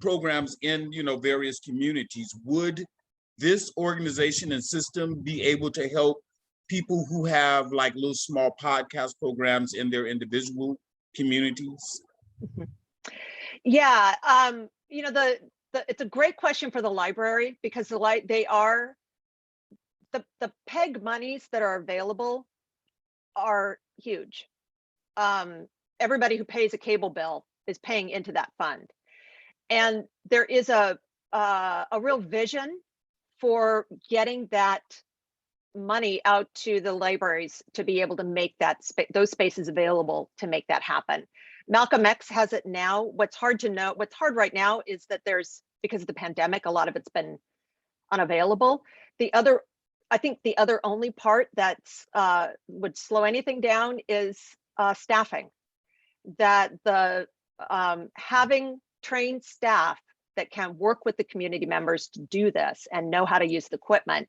programs in various communities. Would this organization and system be able to help people who have like little small podcast programs in their individual communities? Yeah, it's a great question for the library, because the PEG monies that are available are huge. Everybody who pays a cable bill is paying into that fund, and there is a real vision for getting that money out to the libraries to be able to make those spaces available to make that happen. Malcolm X has it now. What's hard right now is that because of the pandemic, a lot of it's been unavailable. I think the other only part that's would slow anything down is staffing. That having trained staff that can work with the community members to do this and know how to use the equipment.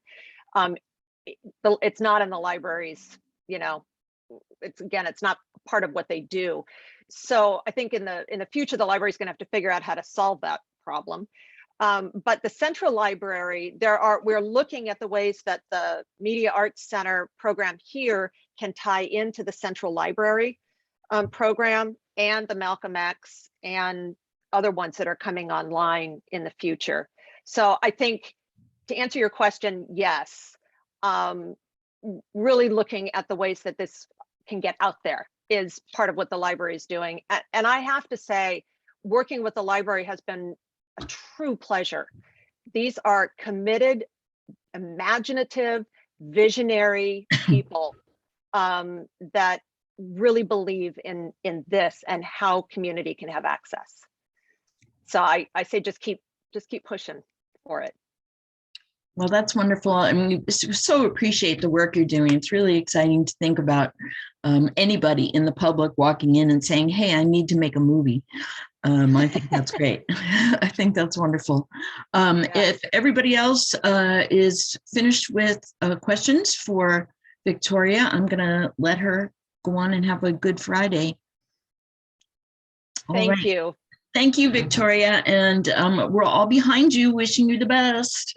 It's not in the libraries, it's not part of what they do. So I think in the future, the library is going to have to figure out how to solve that problem. But the Central Library, we're looking at the ways that the Media Arts Center program here can tie into the Central Library program and the Malcolm X and other ones that are coming online in the future. So I think, to answer your question, yes, really looking at the ways that this can get out there is part of what the library is doing. And I have to say, working with the library has been a true pleasure. These are committed, imaginative, visionary people that really believe in this and how community can have access. So I say just keep pushing for it. Well, that's wonderful. I mean, we so appreciate the work you're doing. It's really exciting to think about anybody in the public walking in and saying, hey, I need to make a movie. I think that's great. I think that's wonderful. If everybody else is finished with questions for Victoria, I'm going to let her go on and have a good Friday. Thank you. Thank you, Victoria. And we're all behind you, wishing you the best.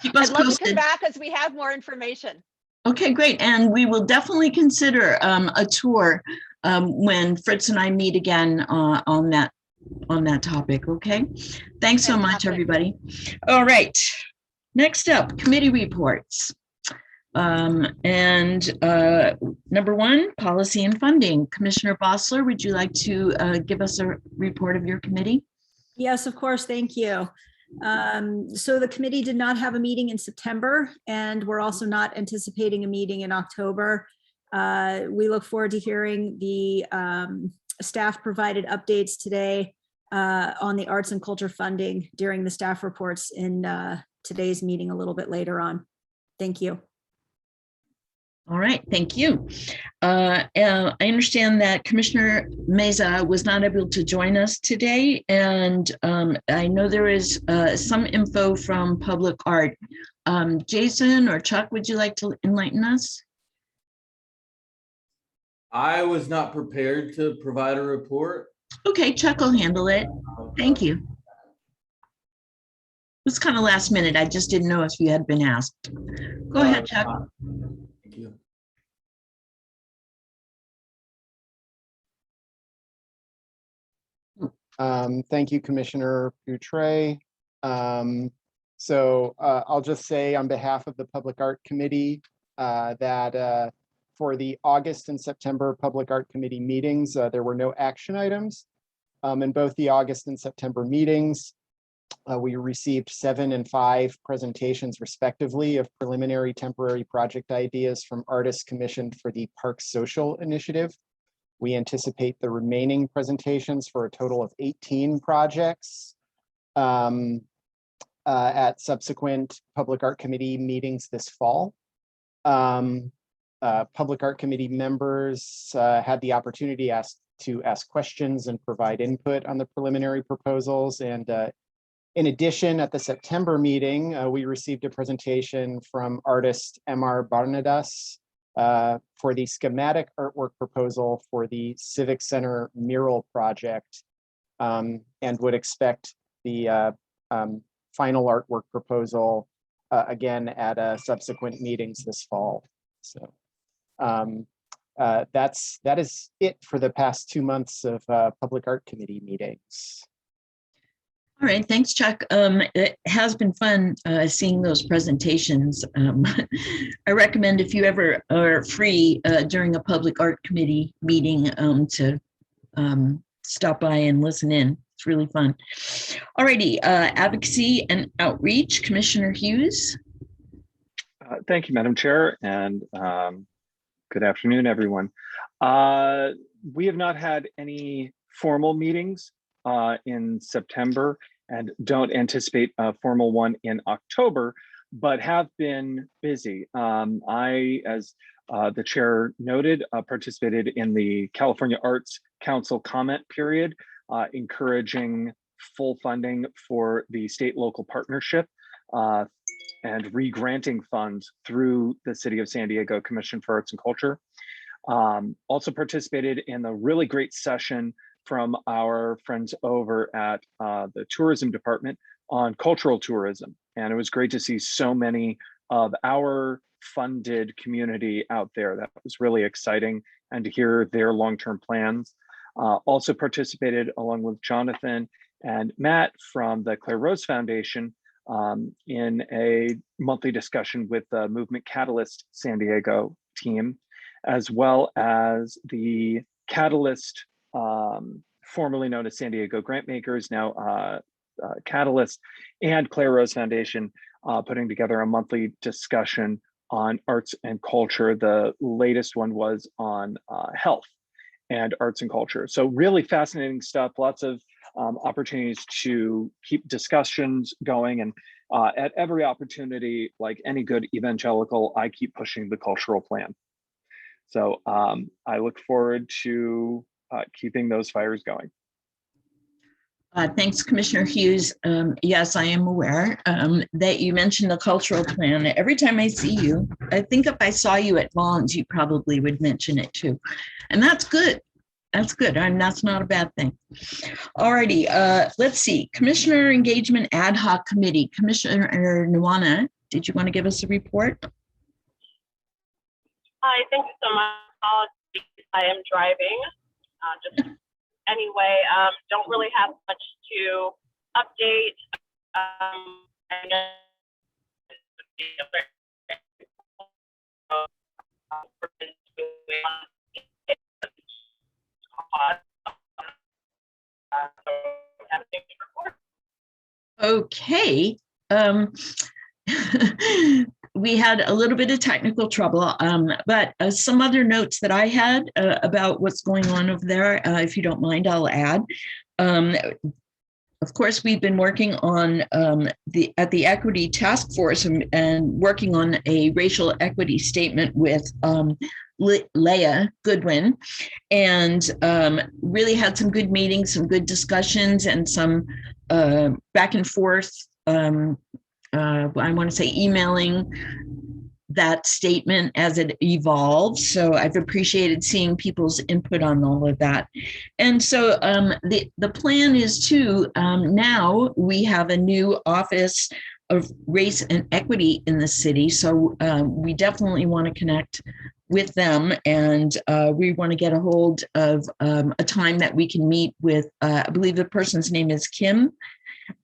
Keep us I'd love posted. to come back as we have more information. Okay, great. And we will definitely consider a tour when Fritz and I meet again on that topic. Okay. Thanks so much, everybody. All right. Next up, committee reports. Number one, policy and funding. Commissioner Bossler, would you like to give us a report of your committee? Yes, of course. Thank you. So the committee did not have a meeting in September, and we're also not anticipating a meeting in October. We look forward to hearing the staff provided updates today on the arts and culture funding during the staff reports in today's meeting a little bit later on. Thank you. All right, thank you. I understand that Commissioner Meza was not able to join us today, and I know there is some info from Public Art. Jason or Chuck, would you like to enlighten us? I was not prepared to provide a report. Okay, Chuck will handle it. Thank you. It was kind of last minute. I just didn't know if you had been asked. Go ahead, Chuck. Thank you. Thank you, Commissioner Poutre. I'll just say on behalf of the Public Art Committee that for the August and September Public Art Committee meetings, there were no action items. In both the August and September meetings, we received 7 and 5 presentations respectively of preliminary temporary project ideas from artists commissioned for the Parks Social Initiative. We anticipate the remaining presentations for a total of 18 projects at subsequent Public Art Committee meetings this fall. Public Art Committee members had the opportunity to ask questions and provide input on the preliminary proposals. And in addition, at the September meeting, we received a presentation from artist M.R. Barnadas for the schematic artwork proposal for the Civic Center mural project, and would expect the final artwork proposal again at subsequent meetings this fall. So that is it for the past 2 months of Public Art Committee meetings. All right, thanks, Chuck. It has been fun seeing those presentations. I recommend if you ever are free during a Public Art Committee meeting to stop by and listen in. It's really fun. All righty, advocacy and outreach, Commissioner Hughes. Thank you, Madam Chair, and good afternoon, everyone. We have not had any formal meetings in September and don't anticipate a formal one in October, but have been busy. I, as the chair noted, participated in the California Arts Council comment period, encouraging full funding for the state-local partnership and re-granting funds through the City of San Diego Commission for Arts and Culture. Also participated in the really great session from our friends over at the tourism department on cultural tourism. And it was great to see so many of our funded community out there. That was really exciting, and to hear their long-term plans. Also participated along with Jonathan and Matt from the Claire Rose Foundation in a monthly discussion with the Movement Catalyst San Diego team, as well as the Catalyst, formerly known as San Diego Grantmakers, now Catalyst, and Claire Rose Foundation, putting together a monthly discussion on arts and culture. The latest one was on health and arts and culture. So really fascinating stuff, lots of opportunities to keep discussions going. And at every opportunity, like any good evangelical, I keep pushing the cultural plan. So I look forward to keeping those fires going. Thanks, Commissioner Hughes. Yes, I am aware that you mentioned the cultural plan. Every time I see you, I think if I saw you at Vaughn's, you probably would mention it too. And that's good. That's good. That's not a bad thing. All righty. Let's see. Commissioner Engagement Ad Hoc Committee. Commissioner Nuana, did you want to give us a report? Hi, thank you so much. I am driving. Just anyway, don't really have much to update. Okay. We had a little bit of technical trouble, but some other notes that I had about what's going on over there, if you don't mind, I'll add. Of course, we've been working on at the Equity Task Force and working on a racial equity statement with Leah Goodwin, and really had some good meetings, some good discussions, and some back and forth. I want to say emailing that statement as it evolves. So I've appreciated seeing people's input on all of that. And so the plan is to, now we have a new office of race and equity in the city. So we definitely want to connect with them, and we want to get a hold of a time that we can meet with, I believe the person's name is Kim,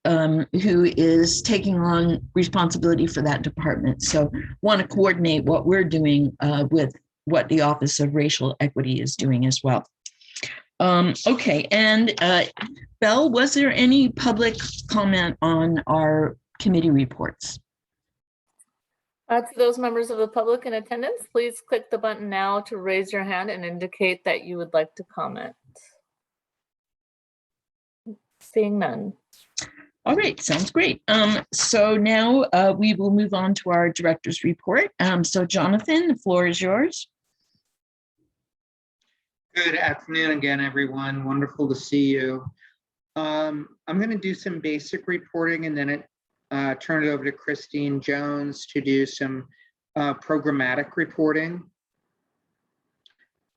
who is taking on responsibility for that department. So want to coordinate what we're doing with what the Office of Racial Equity is doing as well. Okay, and Belle, was there any public comment on our committee reports? To those members of the public in attendance, please click the button now to raise your hand and indicate that you would like to comment. Seeing none. All right, sounds great. So now we will move on to our director's report. So Jonathan, the floor is yours. Good afternoon again, everyone. Wonderful to see you. I'm going to do some basic reporting and then turn it over to Christine Jones to do some programmatic reporting.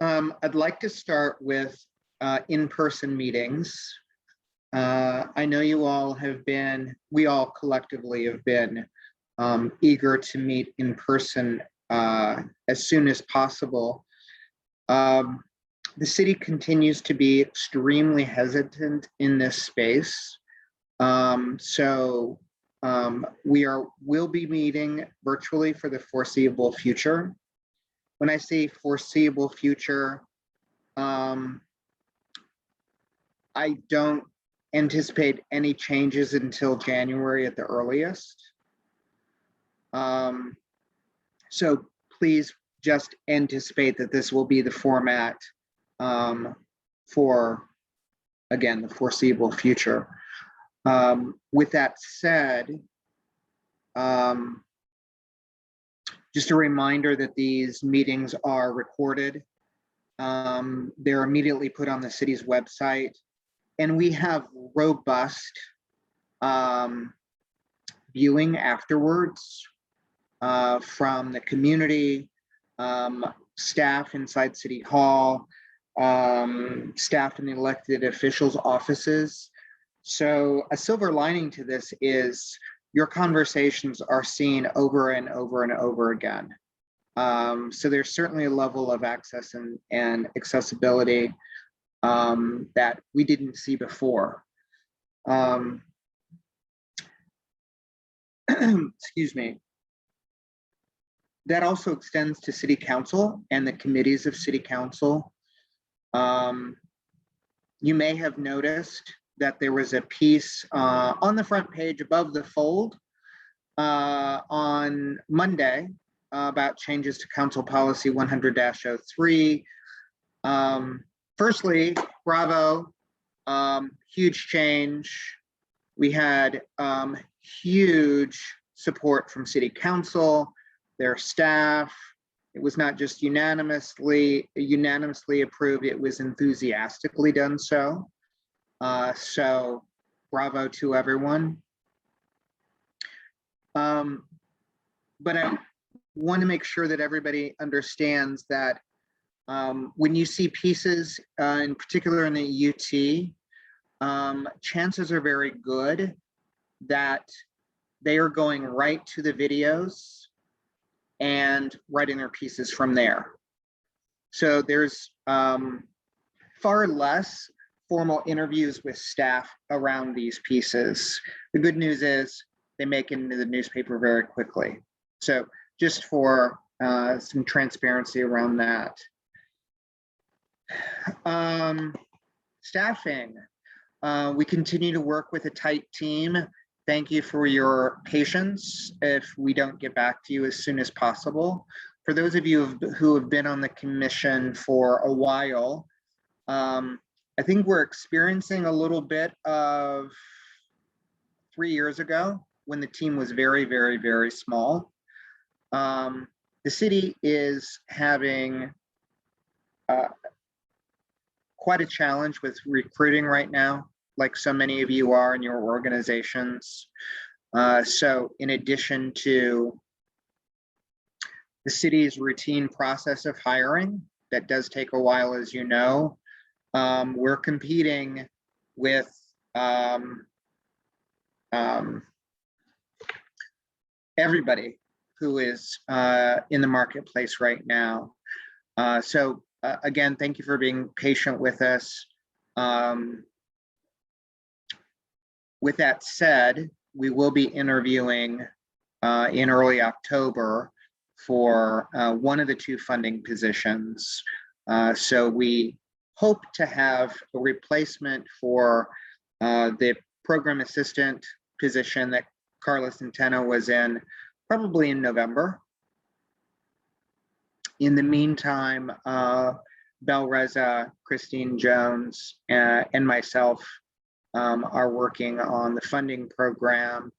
I'd like to start with in-person meetings. I know you all have been, we all collectively have been eager to meet in person as soon as possible. The city continues to be extremely hesitant in this space. So we'll be meeting virtually for the foreseeable future. When I say foreseeable future, I don't anticipate any changes until January at the earliest. So please just anticipate that this will be the format for, again, the foreseeable future. With that said, just a reminder that these meetings are recorded. They're immediately put on the city's website, and we have robust viewing afterwards from the community, staff inside City Hall, staff in the elected officials' offices. So a silver lining to this is your conversations are seen over and over and over again. So there's certainly a level of access and accessibility that we didn't see before. Excuse me. That also extends to City Council and the committees of City Council. You may have noticed that there was a piece on the front page above the fold on Monday about changes to Council Policy 100-03. Firstly, bravo, huge change. We had huge support from City Council, their staff. It was not just unanimously approved, it was enthusiastically done so. So bravo to everyone. But I want to make sure that everybody understands that when you see pieces, in particular in the UT, chances are very good that they are going right to the videos and writing their pieces from there. So there's far less formal interviews with staff around these pieces. The good news is they make it into the newspaper very quickly. So just for some transparency around that. Staffing. We continue to work with a tight team. thank you for your patience if we don't get back to you as soon as possible. For those of you who have been on the commission for a while, I think we're experiencing a little bit of 3 years ago when the team was very, very, very small. The city is having quite a challenge with recruiting right now, like so many of you are in your organizations. So in addition to the city's routine process of hiring, that does take a while, as you know, we're competing with everybody who is in the marketplace right now. So again, thank you for being patient with us. With that said, we will be interviewing in early October for one of the 2 funding positions. So we hope to have a replacement for the program assistant position that Carla Centeno was in probably in November. In the meantime, Bel Reza, Christine Jones, and myself are working on the funding program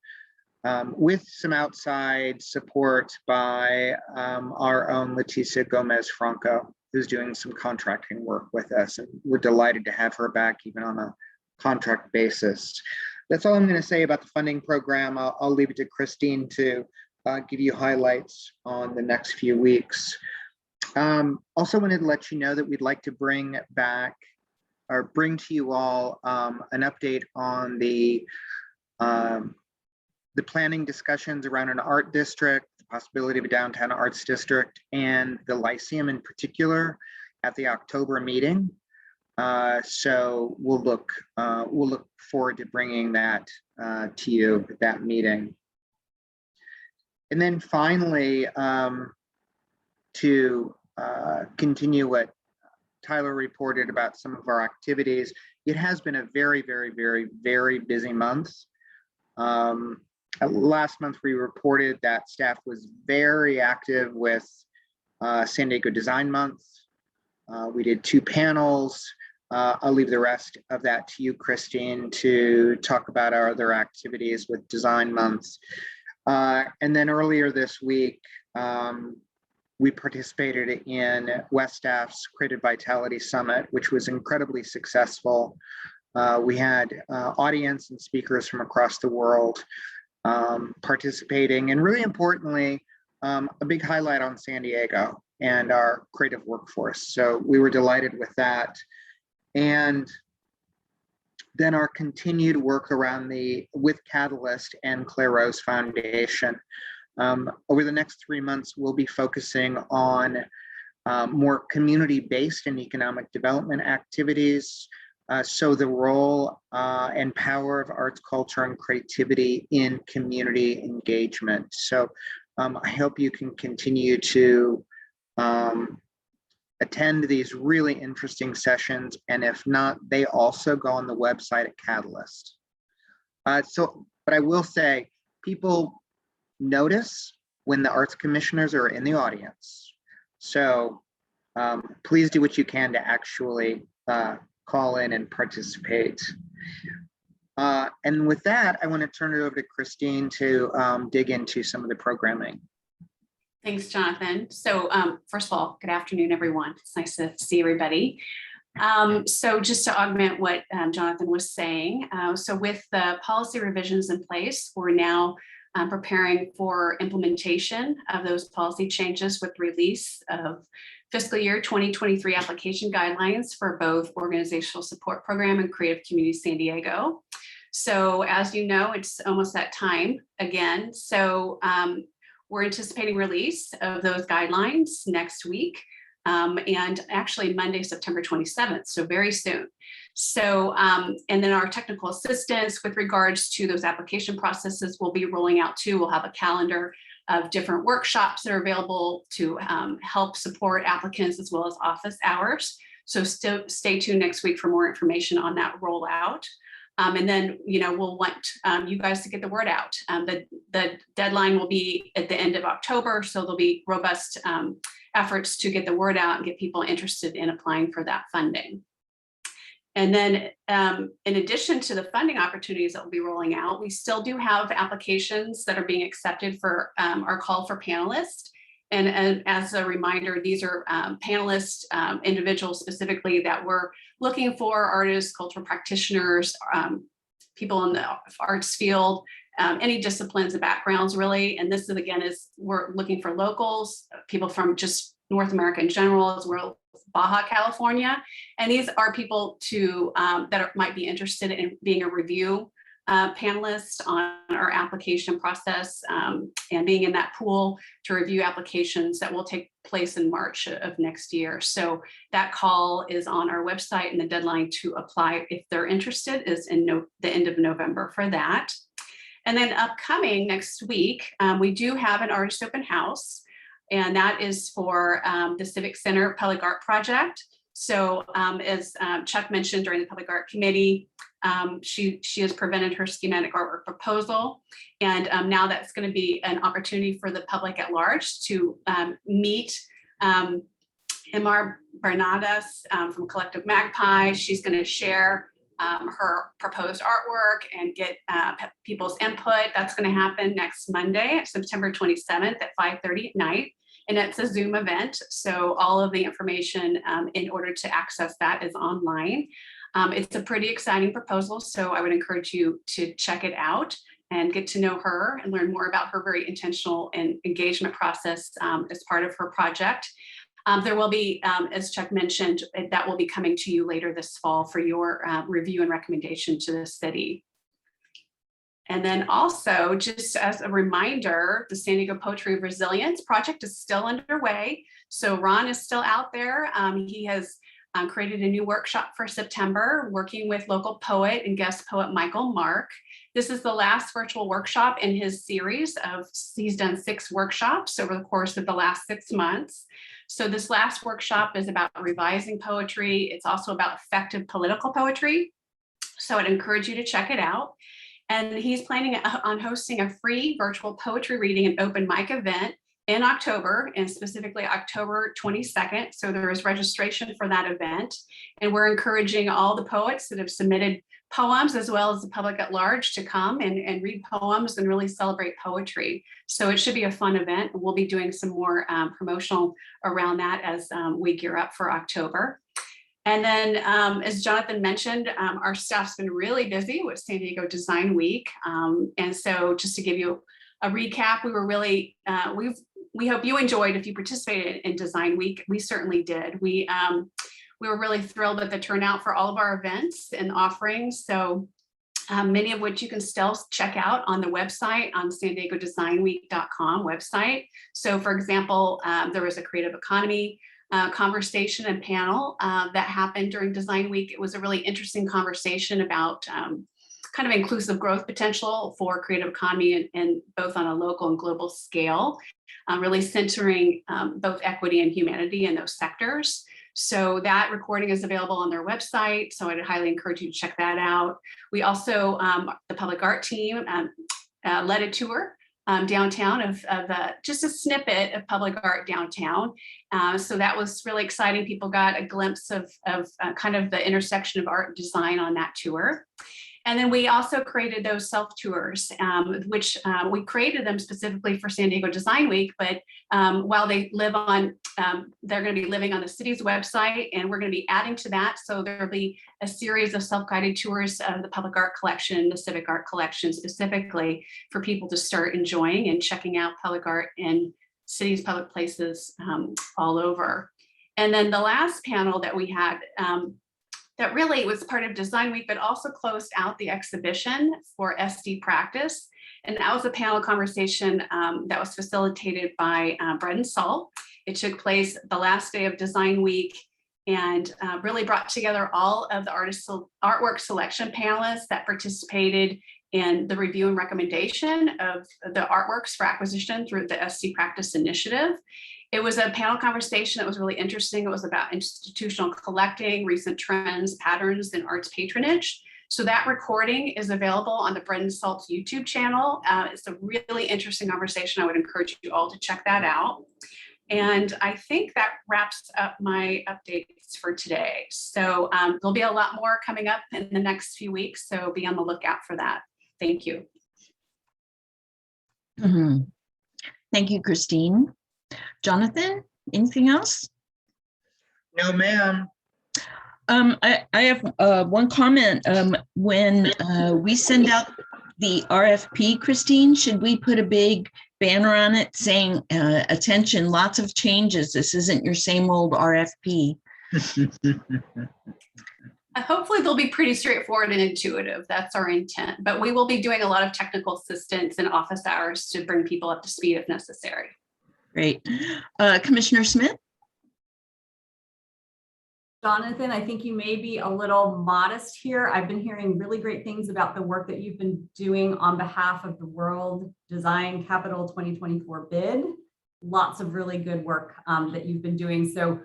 with some outside support by our own Leticia Gomez Franco, who's doing some contracting work with us. And we're delighted to have her back even on a contract basis. That's all I'm going to say about the funding program. I'll leave it to Christine to give you highlights on the next few weeks. Also wanted to let you know that we'd like to bring back or bring to you all an update on the planning discussions around an art district, the possibility of a downtown arts district, and the Lyceum in particular at the October meeting. So we'll look forward to bringing that to you at that meeting. And then finally, to continue what Tyler reported about some of our activities, it has been a very, very, very, very busy month. Last month, we reported that staff was very active with San Diego Design Month. We did 2 panels. I'll leave the rest of that to you, Christine, to talk about our other activities with Design Month. And then earlier this week, we participated in West Staff's Creative Vitality Summit, which was incredibly successful. We had audience and speakers from across the world participating, and really importantly, a big highlight on San Diego and our creative workforce. So we were delighted with that. And then our continued work around with Catalyst and Claire Rose Foundation. Over the next 3 months, we'll be focusing on more community-based and economic development activities. So the role and power of arts, culture, and creativity in community engagement. So I hope you can continue to attend these really interesting sessions. And if not, they also go on the website at Catalyst. But I will say, people notice when the arts commissioners are in the audience. So please do what you can to actually call in and participate. And with that, I want to turn it over to Christine to dig into some of the programming. Thanks, Jonathan. So first of all, good afternoon, everyone. It's nice to see everybody. So just to augment what Jonathan was saying, so with the policy revisions in place, we're now preparing for implementation of those policy changes with release of fiscal year 2023 application guidelines for both Organizational Support Program and Creative Community San Diego. So as you know, it's almost that time again. So we're anticipating release of those guidelines next week, and actually Monday, September 27th, so very soon. So, and then our technical assistance with regards to those application processes will be rolling out too. We'll have a calendar of different workshops that are available to help support applicants as well as office hours. So stay tuned next week for more information on that rollout. And then, we'll want you guys to get the word out. The deadline will be at the end of October, so there'll be robust efforts to get the word out and get people interested in applying for that funding. And then in addition to the funding opportunities that will be rolling out, we still do have applications that are being accepted for our call for panelists. And as a reminder, these are panelists, individuals specifically that we're looking for: artists, cultural practitioners, people in the arts field, any disciplines and backgrounds really. And this is, again, we're looking for locals, people from just North America in general, as well as Baja California. And these are people might be interested in being a review panelist on our application process and being in that pool to review applications that will take place in March of next year. So that call is on our website, and the deadline to apply, if they're interested, is in the end of November for that. And then upcoming next week, we do have an artist open house, and that is for the Civic Center Public Art Project. So as Chuck mentioned during the Public Art Committee, she has presented her schematic artwork proposal. And now that's going to be an opportunity for the public at large to meet Imar Bernadas from Collective Magpie. She's going to share her proposed artwork and get people's input. That's going to happen next Monday, September 27th at 5:30 at night. And it's a Zoom event. So all of the information in order to access that is online. It's a pretty exciting proposal. So I would encourage you to check it out and get to know her and learn more about her very intentional and engagement process as part of her project. There will be, as Chuck mentioned, that will be coming to you later this fall for your review and recommendation to the city. And then also, just as a reminder, the San Diego Poetry Resilience Project is still underway. So Ron is still out there. He has created a new workshop for September, working with local poet and guest poet Michael Mark. This is the last virtual workshop in his series he's done 6 workshops over the course of the last 6 months. So this last workshop is about revising poetry. It's also about effective political poetry. So I'd encourage you to check it out. And he's planning on hosting a free virtual poetry reading and open mic event in October, and specifically October 22nd. So there is registration for that event. And we're encouraging all the poets that have submitted poems, as well as the public at large, to come and read poems and really celebrate poetry. So it should be a fun event. We'll be doing some more promotional around that as we gear up for October. And then, as Jonathan mentioned, our staff's been really busy with San Diego Design Week. And so just to give you a recap, we were really, we hope you enjoyed if you participated in Design Week. We certainly did. We were really thrilled with the turnout for all of our events and offerings. So many of which you can still check out on the website, on SanDiegoDesignWeek.com website. So for example, there was a creative economy conversation and panel that happened during Design Week. It was a really interesting conversation about kind of inclusive growth potential for creative economy and both on a local and global scale, really centering both equity and humanity in those sectors. So that recording is available on their website. So I'd highly encourage you to check that out. We also, the public art team led a tour downtown of just a snippet of public art downtown. So that was really exciting. People got a glimpse of kind of the intersection of art and design on that tour. And then we also created those self-tours, which we created them specifically for San Diego Design Week, but while they live on, they're going to be living on the city's website, and we're going to be adding to that. So there'll be a series of self-guided tours of the public art collection, the civic art collection specifically, for people to start enjoying and checking out public art in cities, public places all over. And then the last panel that we had, that really was part of Design Week, but also closed out the exhibition for SD Practice. And that was a panel conversation that was facilitated by Brendan Saul. It took place the last day of Design Week and really brought together all of the artwork selection panelists that participated in the review and recommendation of the artworks for acquisition through the SD Practice initiative. It was a panel conversation that was really interesting. It was about institutional collecting, recent trends, patterns in arts patronage. So that recording is available on the Bread and Salt's YouTube channel. It's a really interesting conversation. I would encourage you all to check that out. And I think that wraps up my updates for today. So there'll be a lot more coming up in the next few weeks, so be on the lookout for that. Thank you. Thank you, Christine. Jonathan, anything else? No, ma'am. I have one comment. When we send out the RFP, Christine, should we put a big banner on it saying, attention, lots of changes. This isn't your same old RFP. Hopefully they'll be pretty straightforward and intuitive. That's our intent. But we will be doing a lot of technical assistance and office hours to bring people up to speed if necessary. Great. Commissioner Smith? Jonathan, I think you may be a little modest here. I've been hearing really great things about the work that you've been doing on behalf of the World Design Capital 2024 bid. Lots of really good work that you've been doing. So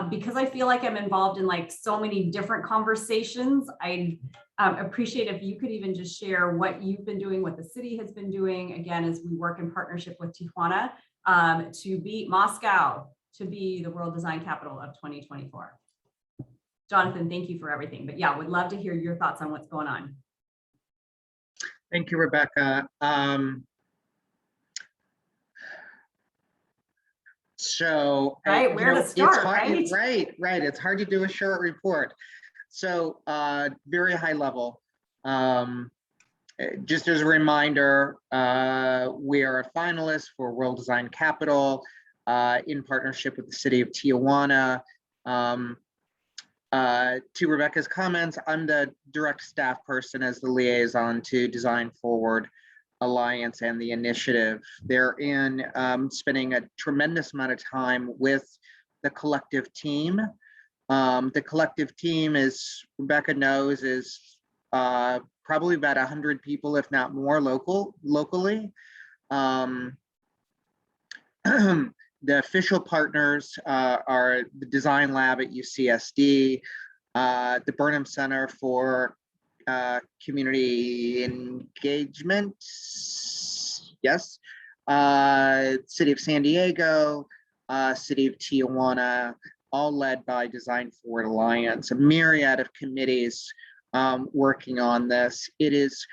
because I feel like I'm involved in like so many different conversations, I appreciate if you could even just share what you've been doing, what the city has been doing, again, as we work in partnership with Tijuana to beat Moscow to be the World Design Capital of 2024. Jonathan, thank you for everything. But yeah, would love to hear your thoughts on what's going on. Thank you, Rebecca. So right, where to start, right. It's hard to do a short report. So very high level. Just as a reminder, we are a finalist for World Design Capital in partnership with the city of Tijuana. To Rebecca's comments, I'm the direct staff person as the liaison to Design Forward Alliance and the initiative. They're in spending a tremendous amount of time with the collective team. The collective team, as Rebecca knows, is probably about 100 people, if not more, locally. The official partners are the Design Lab at UCSD, the Burnham Center for Community Engagement, yes, City of San Diego, City of Tijuana, all led by Design Forward Alliance, a myriad of committees working on this. It is,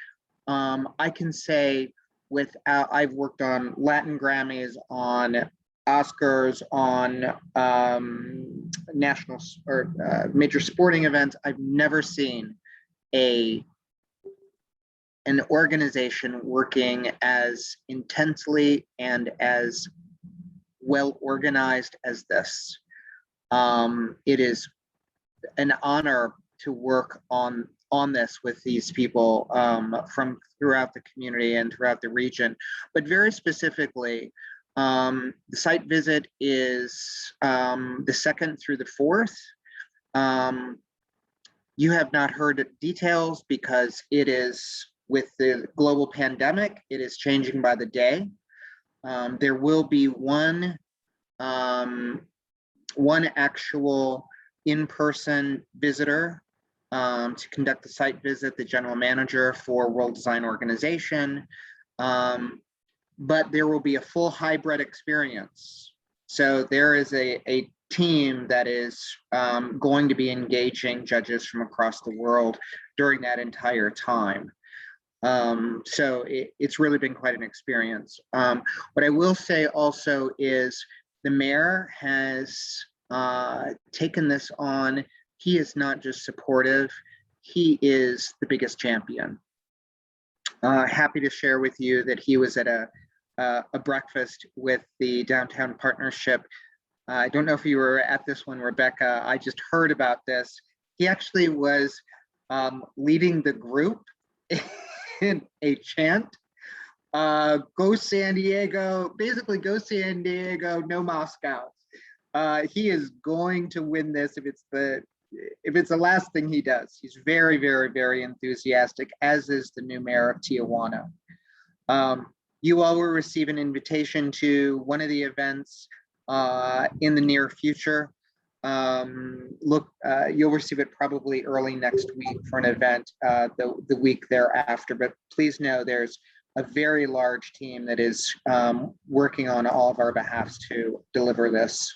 I can say, without, I've worked on Latin Grammys, on Oscars, on national or major sporting events. I've never seen an organization working as intensely and as well organized as this. It is an honor to work on this with these people from throughout the community and throughout the region, but very specifically, the site visit is the 2nd through the 4th. You have not heard details because it is, with the global pandemic, it is changing by the day. There will be one actual in-person visitor to conduct the site visit, the general manager for World Design Organization. But there will be a full hybrid experience. So there is a team that is going to be engaging judges from across the world during that entire time. So it's really been quite an experience. What I will say also is the mayor has taken this on. He is not just supportive, he is the biggest champion. Happy to share with you that he was at a breakfast with the Downtown Partnership. I don't know if you were at this one, Rebecca. I just heard about this. He actually was leading the group in a chant. Go San Diego, basically go San Diego, no Moscow. He is going to win this if it's the last thing he does. He's very, very, very enthusiastic, as is the new mayor of Tijuana. You all will receive an invitation to one of the events in the near future. you'll receive it probably early next week for an event the week thereafter. But please know there's a very large team that is working on all of our behalfs to deliver this.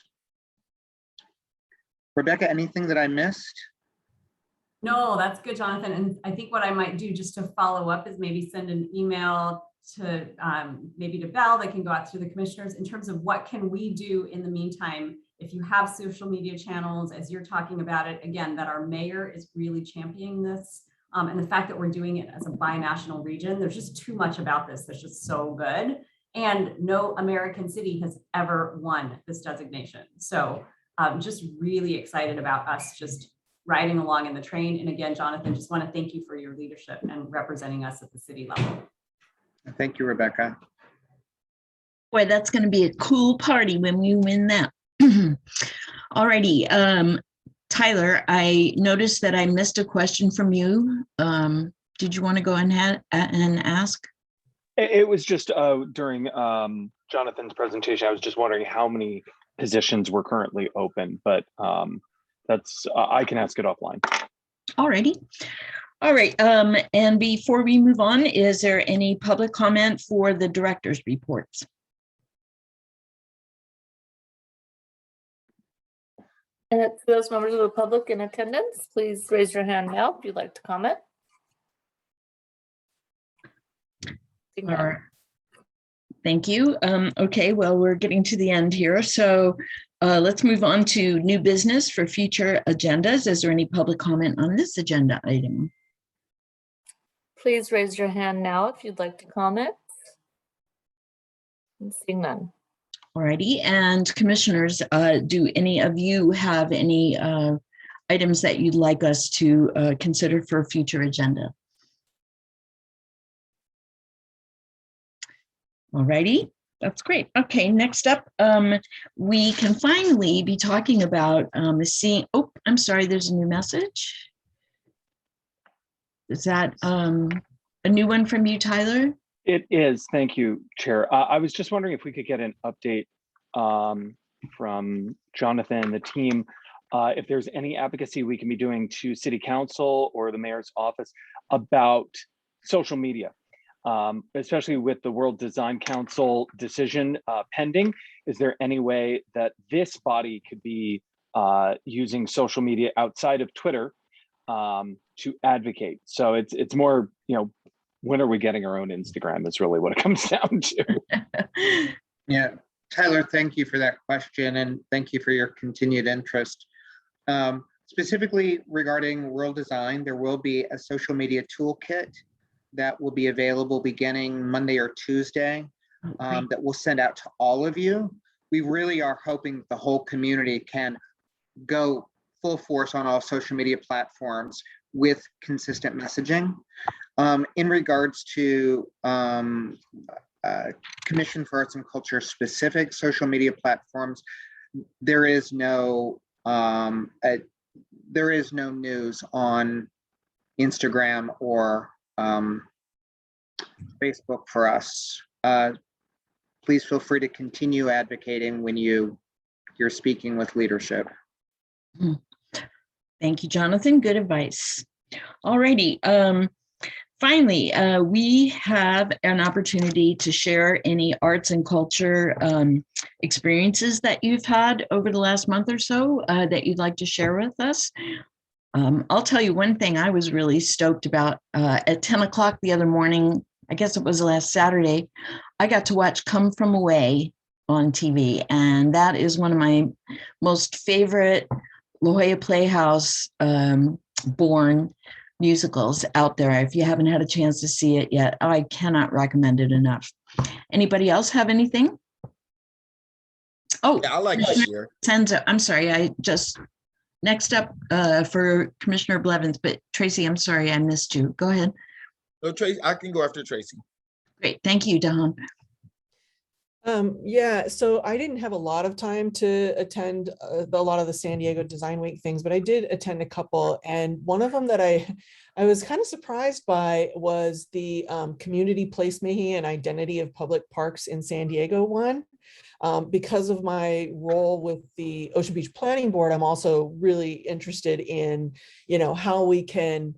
Rebecca, anything that I missed? No, that's good, Jonathan. And I think what I might do just to follow up is maybe send an email to maybe to Belle that can go out to the commissioners in terms of what can we do in the meantime. If you have social media channels, as you're talking about it, again, that our mayor is really championing this. And the fact that we're doing it as a binational region, there's just too much about this that's just so good. And no American city has ever won this designation. So I'm just really excited about us just riding along in the train. And again, Jonathan, just want to thank you for your leadership and representing us at the city level. Thank you, Rebecca. Boy, that's going to be a cool party when we win that. Alrighty, Tyler, I noticed that I missed a question from you. Did you want to go ahead and ask? It was just during Jonathan's presentation. I was just wondering how many positions were currently open, but that's I can ask it offline. Alrighty. All right. And before we move on, is there any public comment for the director's reports? And to those members of the public in attendance, please raise your hand now if you'd like to comment. All right. Thank you. Okay, well, we're getting to the end here. So let's move on to new business for future agendas. Is there any public comment on this agenda item? Please raise your hand now if you'd like to comment. I'm seeing none. Alrighty, and commissioners, do any of you have any items that you'd like us to consider for a future agenda? Alrighty, that's great. Okay, next up, we can finally be talking about seeing, oh, I'm sorry, there's a new message. Is that a new one from you, Tyler? It is. Thank you, Chair. I was just wondering if we could get an update from Jonathan and the team, if there's any advocacy we can be doing to City Council or the Mayor's office about social media, especially with the World Design Council decision pending. Is there any way that this body could be using social media outside of Twitter to advocate? So it's more, when are we getting our own Instagram is really what it comes down to. Yeah, Tyler, thank you for that question and thank you for your continued interest. Specifically regarding World Design, there will be a social media toolkit that will be available beginning Monday or Tuesday that we'll send out to all of you. We really are hoping the whole community can go full force on all social media platforms with consistent messaging. In regards to Commission for Arts and Culture specific social media platforms, there is no news on Instagram or Facebook for us. Please feel free to continue advocating when you're speaking with leadership. Thank you, Jonathan. Good advice. Alrighty. Finally, we have an opportunity to share any arts and culture experiences that you've had over the last month or so that you'd like to share with us. I'll tell you one thing I was really stoked about. At 10 o'clock the other morning, I guess it was last Saturday, I got to watch Come From Away on TV. And that is one of my most favorite La Jolla Playhouse born musicals out there. If you haven't had a chance to see it yet, I cannot recommend it enough. Anybody else have anything? Oh, yeah, I like to share. Senza, I'm sorry, next up for Commissioner Blevins, but Tracy, I'm sorry, I missed you. Go ahead. No, Tracy, I can go after Tracy. Great, thank you, Don. Yeah, so I didn't have a lot of time to attend a lot of the San Diego Design Week things, but I did attend a couple. And one of them that I was kind of surprised by was the community placemaking and identity of public parks in San Diego one. Because of my role with the Ocean Beach Planning Board, I'm also really interested in, how we can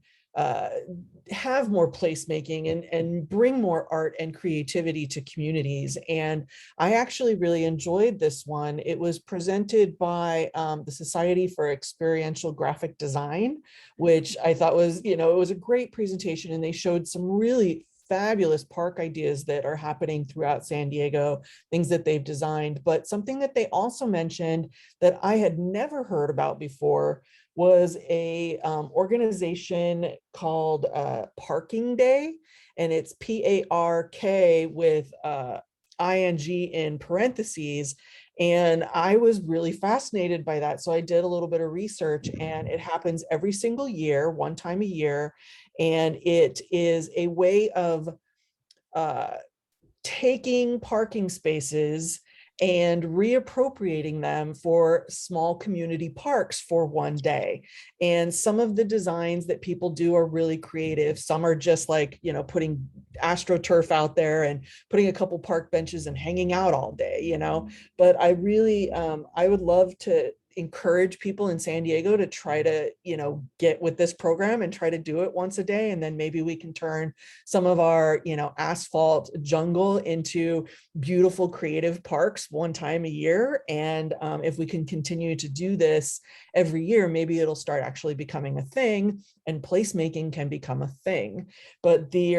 have more placemaking and bring more art and creativity to communities. And I actually really enjoyed this one. It was presented by the Society for Experiential Graphic Design, which I thought was, it was a great presentation, and they showed some really fabulous park ideas that are happening throughout San Diego, things that they've designed. But something that they also mentioned that I had never heard about before was a organization called Parking Day, and it's PARK with ING in parentheses. And I was really fascinated by that. So I did a little bit of research, and it happens every single year, one time a year. And it is a way of taking parking spaces and reappropriating them for small community parks for one day. And some of the designs that people do are really creative. Some are just like, putting AstroTurf out there and putting a couple park benches and hanging out all day, But I really, I would love to encourage people in San Diego to try to, get with this program and try to do it once a day. And then maybe we can turn some of our, asphalt jungle into beautiful creative parks one time a year. And if we can continue to do this every year, maybe it'll start actually becoming a thing, and placemaking can become a thing. But the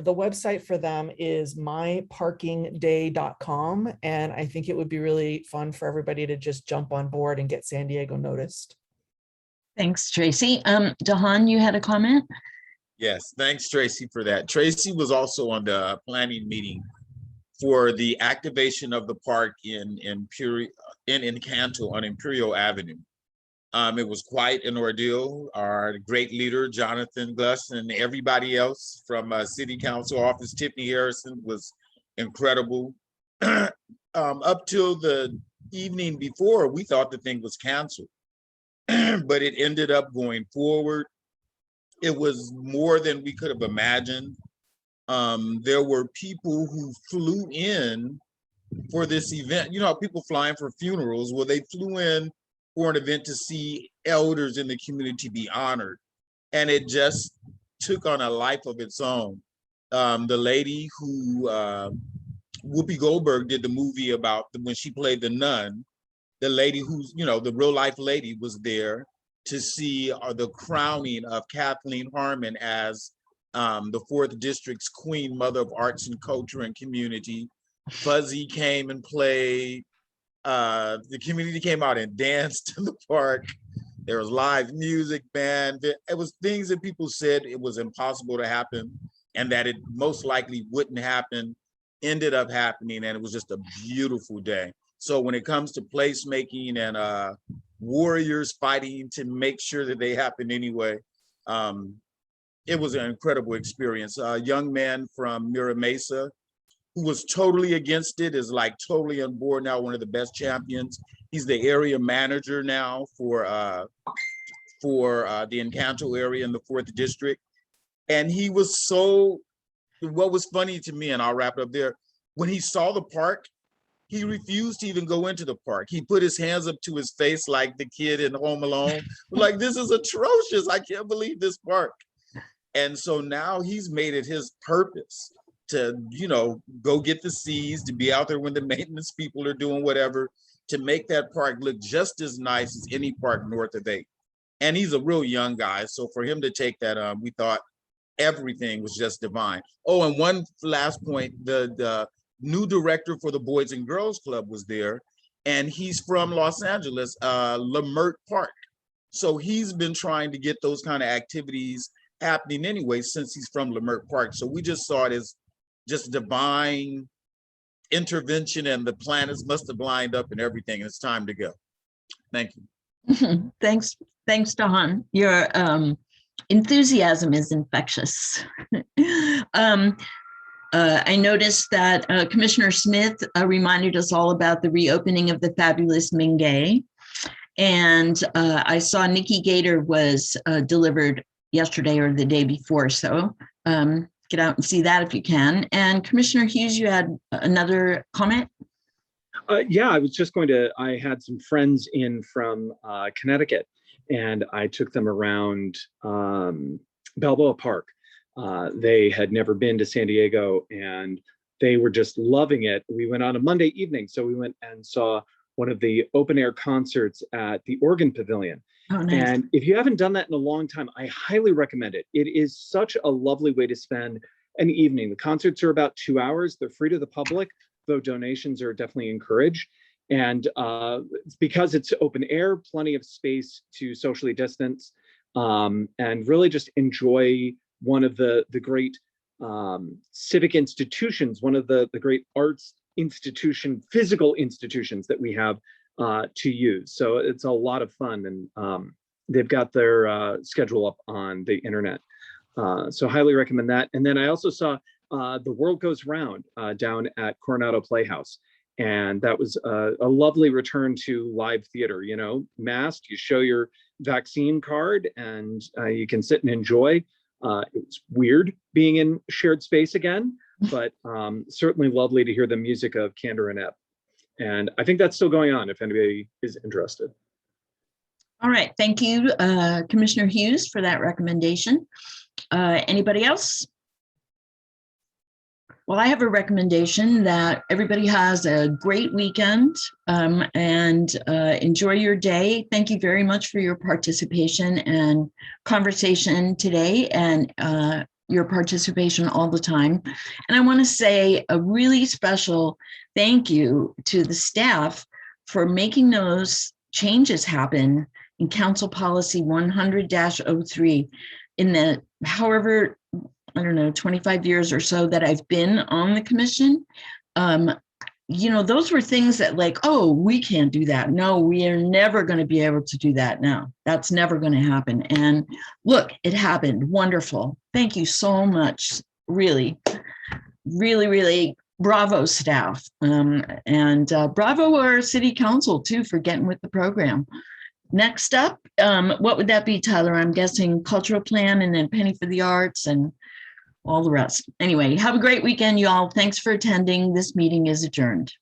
website for them is myparkingday.com. And I think it would be really fun for everybody to just jump on board and get San Diego noticed. Thanks, Tracy. Dahan, you had a comment? Yes, thanks, Tracy, for that. Tracy was also on the planning meeting for the activation of the park in Encanto on Imperial Avenue. It was quite an ordeal. Our great leader, Jonathan Gus, and everybody else from City Council office, Tiffany Harrison, was incredible. Up till the evening before, we thought the thing was canceled, but it ended up going forward. It was more than we could have imagined. There were people who flew in for this event. People flying for funerals. Well, they flew in for an event to see elders in the community be honored. And it just took on a life of its own. The lady who, Whoopi Goldberg did the movie about when she played the nun, the lady who's, the real life lady was there to see the crowning of Kathleen Harmon as the 4th District's Queen Mother of Arts and Culture and Community. Fuzzy came and played. The community came out and danced in the park. There was live music, band. It was things that people said it was impossible to happen and that it most likely wouldn't happen, ended up happening, and it was just a beautiful day. So when it comes to placemaking and warriors fighting to make sure that they happen anyway, it was an incredible experience. A young man from Mira Mesa who was totally against it is like totally on board now, one of the best champions. He's the area manager now for the Encanto area in the 4th District. And he was what was funny to me, and I'll wrap it up there, when he saw the park, he refused to even go into the park. He put his hands up to his face like the kid in Home Alone. Like, this is atrocious. I can't believe this park. And so now he's made it his purpose to, go get the C's, to be out there when the maintenance people are doing whatever, to make that park look just as nice as any park north of 8. And he's a real young guy. So for him to take that, we thought everything was just divine. Oh, and one last point, the new director for the Boys and Girls Club was there, and he's from Los Angeles, Lamert Park. So he's been trying to get those kind of activities happening anyway, since he's from Lamert Park. So we just saw it as just divine intervention, and the planets must have lined up and everything, and it's time to go. Thank you. Thanks, Dahan. Your enthusiasm is infectious. I noticed that Commissioner Smith reminded us all about the reopening of the fabulous Mingay. And I saw Nikki Gator was delivered yesterday or the day before. So get out and see that if you can. And Commissioner Hughes, you had another comment? Yeah, I was just I had some friends in from Connecticut, and I took them around Balboa Park. They had never been to San Diego, and they were just loving it. We went on a Monday evening, so we went and saw one of the open air concerts at the Organ Pavilion. Oh, nice. And if you haven't done that in a long time, I highly recommend it. It is such a lovely way to spend an evening. The concerts are about 2 hours. They're free to the public, though donations are definitely encouraged. And because it's open air, plenty of space to socially distance, and really just enjoy one of the great civic institutions, one of the great arts physical institutions that we have to use. So it's a lot of fun, and they've got their schedule up on the internet. So highly recommend that. And then I also saw The World Goes Round down at Coronado Playhouse. And that was a lovely return to live theater, masked, you show your vaccine card, and you can sit and enjoy. It was weird being in shared space again, but certainly lovely to hear the music of Kander and Ebb. And I think that's still going on if anybody is interested. All right, thank you, Commissioner Hughes, for that recommendation. Anybody else? Well, I have a recommendation that everybody has a great weekend and enjoy your day. Thank you very much for your participation and conversation today, and your participation all the time. And I want to say a really special thank you to the staff for making those changes happen in Council Policy 100-03 in the however, I don't know, 25 years or so that I've been on the commission. Those were things that like, oh, we can't do that. No, we are never going to be able to do that now. That's never going to happen. And look, it happened. Wonderful. Thank you so much. Really, really, really bravo staff. And bravo our city council too for getting with the program. Next up, what would that be, Tyler? I'm guessing cultural plan and then penny for the arts and all the rest. Anyway, have a great weekend, y'all. Thanks for attending. This meeting is adjourned.